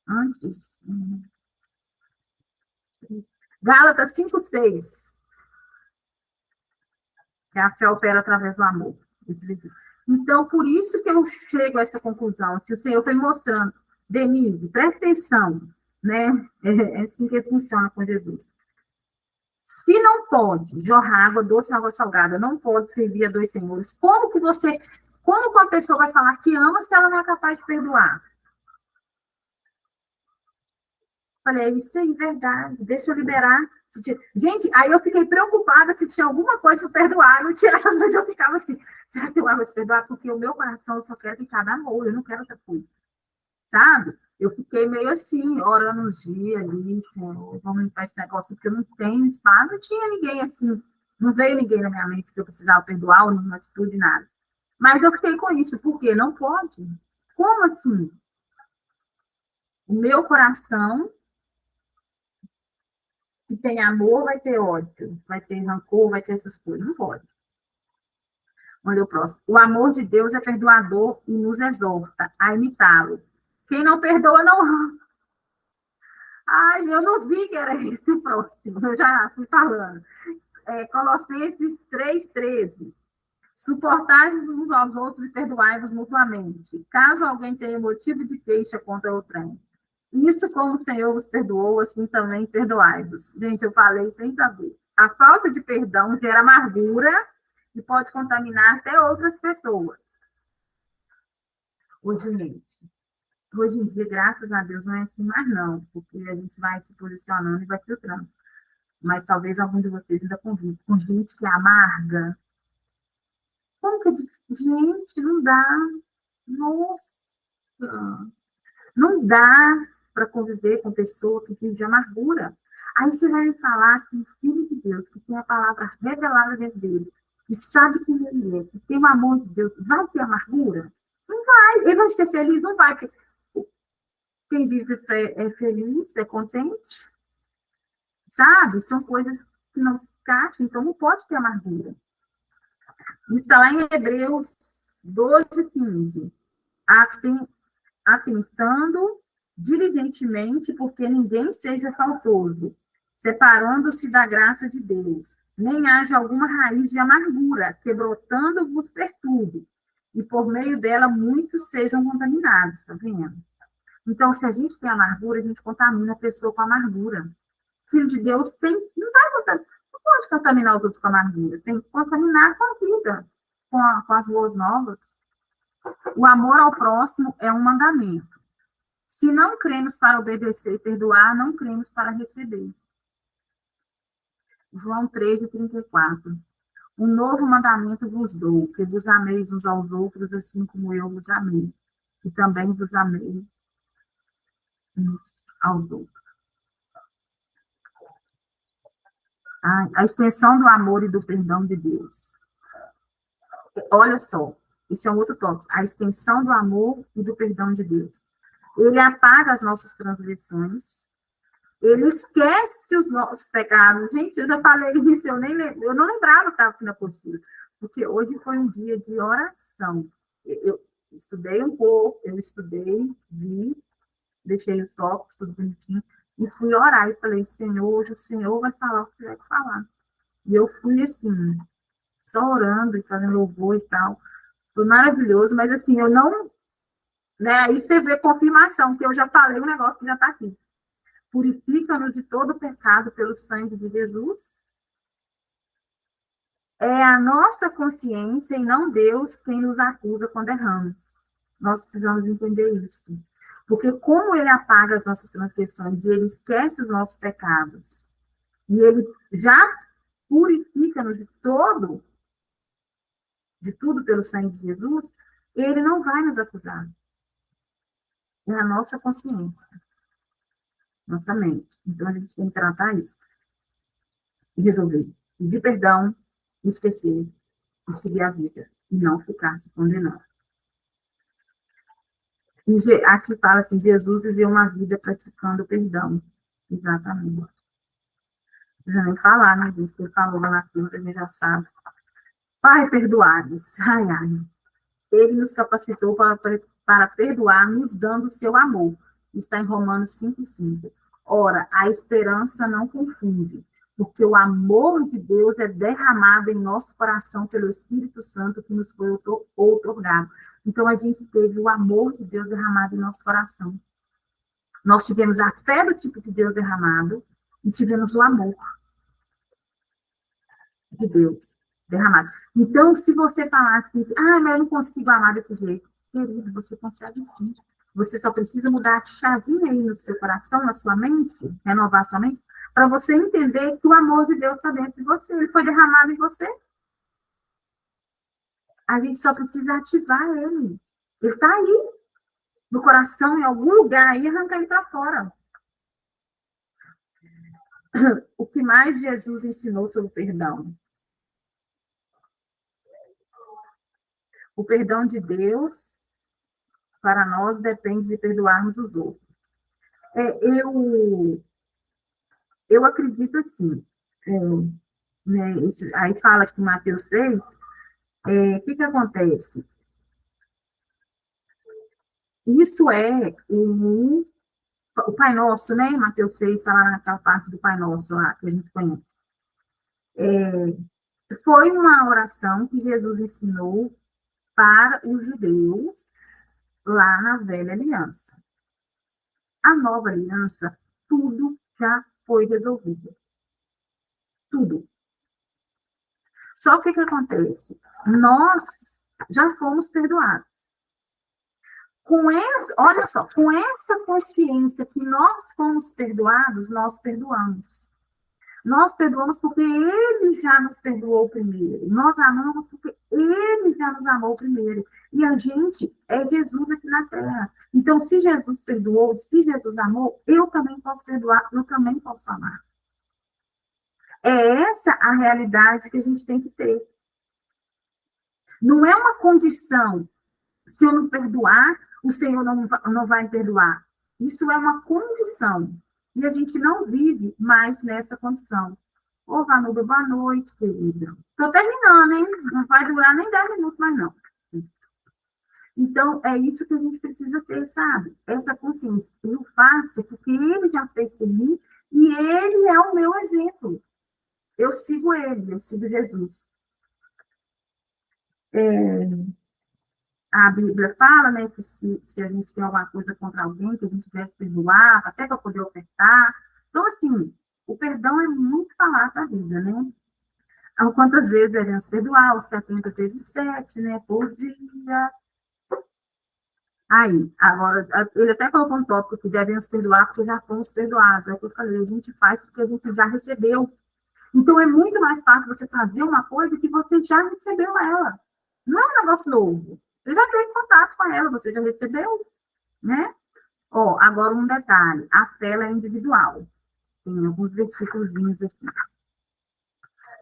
Antes, Gálatas 5:6, que a fé opera através do amor. Então, por isso que eu chego a essa conclusão. Se o Senhor foi mostrando, Denise, presta atenção, né? É assim que funciona com Jesus. Se não pode jorrar água doce e água salgada, não pode servir a dois senhores, como que uma pessoa vai falar que ama se ela não é capaz de perdoar? Falei, é isso aí, verdade, deixa eu liberar. Gente, aí eu fiquei preocupada se tinha alguma coisa para perdoar, não tinha nada, mas eu ficava assim, será que eu amo se perdoar? Porque o meu coração só quer ficar no amor, eu não quero outra coisa, sabe? Eu fiquei meio assim, orando uns dias ali, Senhor, vamos limpar esse negócio, porque eu não tenho espaço, não tinha ninguém assim, não veio ninguém na minha mente que eu precisava perdoar, ou nenhuma atitude, nada. Mas eu fiquei com isso, porque não pode. Como assim? O meu coração, que tem amor, vai ter ódio, vai ter rancor, vai ter essas coisas. Não pode. Olha o próximo. O amor de Deus é perdoador e nos exorta a imitá-lo. Quem não perdoa, não ama. Ai, eu não vi que era esse o próximo. Eu já fui falando. Colossenses 3,13. Suportai-vos uns aos outros e perdoai-vos mutuamente, caso alguém tenha motivo de queixa contra outrem. Isso, como o Senhor vos perdoou, assim também perdoai-vos. Gente, eu falei sem saber. A falta de perdão gera amargura e pode contaminar até outras pessoas. Hoje em dia, graças a Deus, não é assim mais não, porque a gente vai se posicionando e vai filtrando. Mas talvez algum de vocês ainda convive com gente que é amarga. Como que gente, não dá. Nossa, não dá para conviver com pessoa que vive de amargura. Aí você vai me falar que o Filho de Deus, que tem a palavra revelada dentro dele, que sabe quem ele é, que tem o amor de Deus, vai ter amargura? Não vai. Ele vai ser feliz? Não vai. Quem vive é feliz, é contente, sabe? São coisas que não se encaixam, então não pode ter amargura. Isso está lá em Hebreus 12:15. Atentando diligentemente, porque ninguém seja faltoso, separando-se da graça de Deus, nem haja alguma raiz de amargura, que brotando vos perturbe, e por meio dela muitos sejam contaminados, tá vendo? Então, se a gente tem amargura, a gente contamina a pessoa com amargura. Filho de Deus não pode contaminar os outros com amargura, tem que contaminar com a vida, com as boas novas. O amor ao próximo é um mandamento. Se não cremos para obedecer e perdoar, não cremos para receber. João 13:34. Um novo mandamento vos dou, que vos ameis uns aos outros, assim como eu vos amei. E também vos amei uns aos outros. A extensão do amor e do perdão de Deus. Olha só, isso é um outro tópico. A extensão do amor e do perdão de Deus. Ele apaga as nossas transgressões. Ele esquece os nossos pecados. Gente, eu já falei isso, eu não lembrava que estava aqui na apostila. Porque hoje foi um dia de oração. Eu estudei um pouco, vi, deixei os tópicos, tudo bonitinho, e fui orar e falei, Senhor, hoje o Senhor vai falar o que tiver que falar. E eu fui assim, só orando e fazendo louvor e tal. Foi maravilhoso, mas assim, eu não... Né, aí você vê confirmação, que eu já falei um negócio que já está aqui. Purifica-nos de todo pecado pelo sangue de Jesus. É a nossa consciência e não Deus quem nos acusa quando erramos. Nós precisamos entender isso. Porque como ele apaga as nossas transgressões e ele esquece os nossos pecados, e ele já purifica-nos de tudo pelo sangue de Jesus, ele não vai nos acusar. É a nossa consciência, nossa mente. Então, a gente tem que tratar isso e resolver. Pedir perdão, esquecer e seguir a vida. E não ficar se condenando. E aqui fala assim, Jesus viveu uma vida praticando o perdão. Exatamente. Não precisa nem falar, né, gente? Ele falou lá na frente, a gente já sabe. Pai, perdoados. Ai, ai. Ele nos capacitou para perdoar, nos dando o seu amor. Está em Romanos 5:5. Ora, a esperança não confunde, porque o amor de Deus é derramado em nosso coração pelo Espírito Santo que nos foi outorgado. Então, a gente teve o amor de Deus derramado em nosso coração. Nós tivemos a fé do tipo de Deus derramado e tivemos o amor de Deus derramado. Então, se você falasse, mas eu não consigo amar desse jeito, querido, você consegue sim. Você só precisa mudar a chavinha aí no seu coração, na sua mente, renovar a sua mente, para você entender que o amor de Deus está dentro de você, ele foi derramado em você. A gente só precisa ativar ele. Ele está aí, no coração, em algum lugar, e arrancar ele para fora. O que mais Jesus ensinou sobre o perdão? O perdão de Deus, para nós, depende de perdoarmos os outros. Eu acredito assim, né, aí fala aqui em Mateus 6, o que acontece? Isso é o Pai Nosso, né? Mateus 6 está lá naquela parte do Pai Nosso lá, que a gente conhece. Foi uma oração que Jesus ensinou para os judeus lá na velha aliança. A nova aliança, tudo já foi resolvido. Tudo. Só que o que acontece? Nós já fomos perdoados. Olha só, com essa consciência que nós fomos perdoados, nós perdoamos. Nós perdoamos porque ele já nos perdoou primeiro. Nós amamos porque ele já nos amou primeiro. E a gente é Jesus aqui na Terra. Então, se Jesus perdoou, se Jesus amou, eu também posso perdoar, eu também posso amar. É essa a realidade que a gente tem que ter. Não é uma condição. Se eu não perdoar, o Senhor não vai me perdoar. Isso é uma condição. E a gente não vive mais nessa condição. Ô, Vanuda, boa noite, querida. Estou terminando, hein? Não vai durar nem 10 minutos mais, não. Então, é isso que a gente precisa ter, sabe? Essa consciência. Eu faço porque ele já fez por mim e ele é o meu exemplo. Eu sigo ele, eu sigo Jesus. A Bíblia fala, né, que se a gente tem alguma coisa contra alguém, que a gente deve perdoar, até para poder ofertar. Então, assim, o perdão é muito falado na Bíblia, né? Então, quantas vezes devemos perdoar? Os 70 vezes 7, né, por dia. Aí, agora, ele até colocou um tópico que devemos perdoar porque já fomos perdoados. É o que eu falei, a gente faz porque a gente já recebeu. Então, é muito mais fácil você fazer uma coisa que você já recebeu ela. Não é um negócio novo. Você já teve contato com ela, você já recebeu, né? Ó, agora um detalhe, a fé ela é individual. Tem alguns versículos aqui.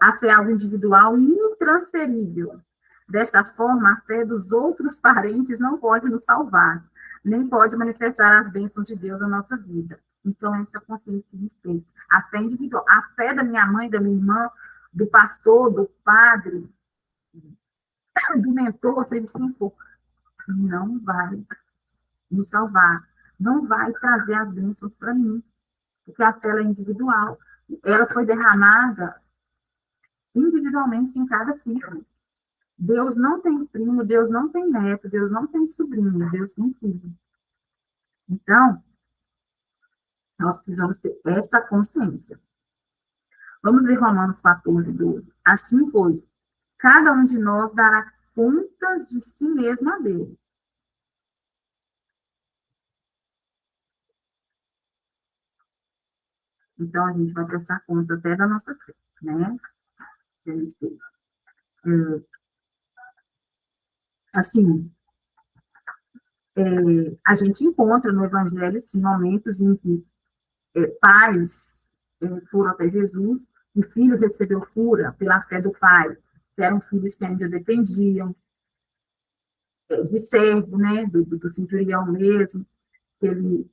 A fé é algo individual e intransferível. Desta forma, a fé dos outros parentes não pode nos salvar, nem pode manifestar as bênçãos de Deus na nossa vida. Então, essa consciência que a gente tem. A fé individual, a fé da minha mãe, da minha irmã, do pastor, do padre, do mentor, seja quem for, não vai me salvar, não vai trazer as bênçãos para mim, porque a fé é individual. Ela foi derramada individualmente em cada filho. Deus não tem primo, Deus não tem neto, Deus não tem sobrinho, Deus tem filho. Então, nós precisamos ter essa consciência. Vamos ver Romanos 14, 12. Assim, pois, cada um de nós dará contas de si mesmo a Deus. Então, a gente vai prestar conta até da nossa fé, né? Assim, a gente encontra no Evangelho, sim, momentos em que pais foram até Jesus, e filho recebeu cura pela fé do pai, que eram filhos que ainda dependiam de servo, né, do centurião mesmo, que ele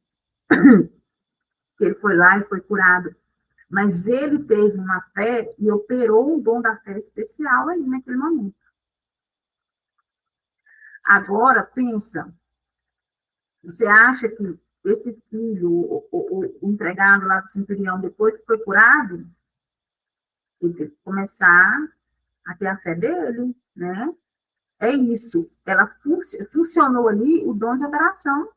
foi lá e foi curado. Mas ele teve uma fé e operou um dom da fé especial ali naquele momento. Agora, pensa, você acha que esse filho, o empregado lá do centurião, depois que foi curado, ele teve que começar a ter a fé dele, né? É isso. Ela funcionou ali o dom de operação,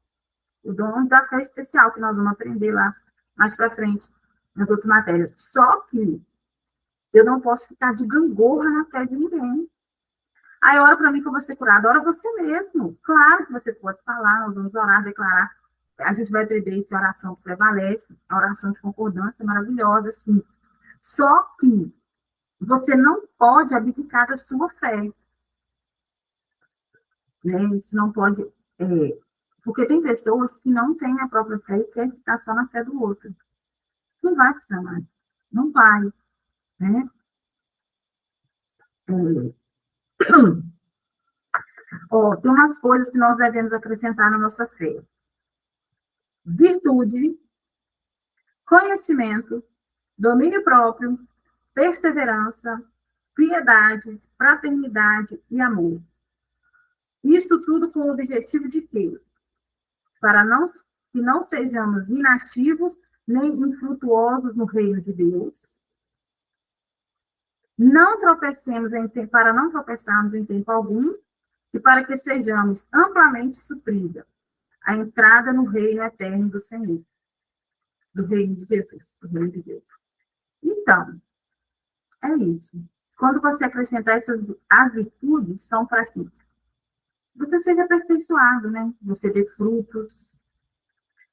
o dom da fé especial, que nós vamos aprender lá mais para frente, nas outras matérias. Só que eu não posso ficar de gangorra na fé de ninguém. Aí ora para mim que eu vou ser curado, ora você mesmo. Claro que você pode falar, nós vamos orar, declarar. A gente vai aprender isso, a oração que prevalece, a oração de concordância é maravilhosa, sim. Só que você não pode abdicar da sua fé. Né? Você não pode. Porque tem pessoas que não têm a própria fé e querem ficar só na fé do outro. Isso não vai funcionar. Não vai. Né? Tem umas coisas que nós devemos acrescentar na nossa fé: virtude, conhecimento, domínio próprio, perseverança, piedade, fraternidade e amor. Isso tudo com o objetivo de quê? Para que não sejamos inativos nem infrutuosos no reino de Deus. Não tropecemos para não tropeçarmos em tempo algum e para que sejamos amplamente suprida a entrada no reino eterno do Senhor, do reino de Jesus, do reino de Deus. Então, é isso. Quando você acrescentar as virtudes, são para quê? Você seja aperfeiçoado, né? Você dê frutos.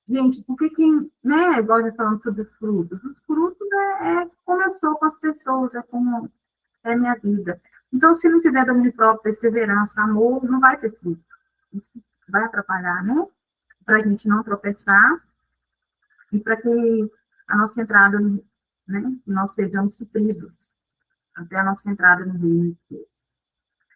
Gente, por que né, igual já falando sobre os frutos é como eu sou com as pessoas, é como é a minha vida. Então, se não tiver domínio próprio, perseverança, amor, não vai ter fruto. Isso vai atrapalhar, né? Para a gente não tropeçar e para que a nossa entrada, né, nós sejamos supridos até a nossa entrada no reino de Deus.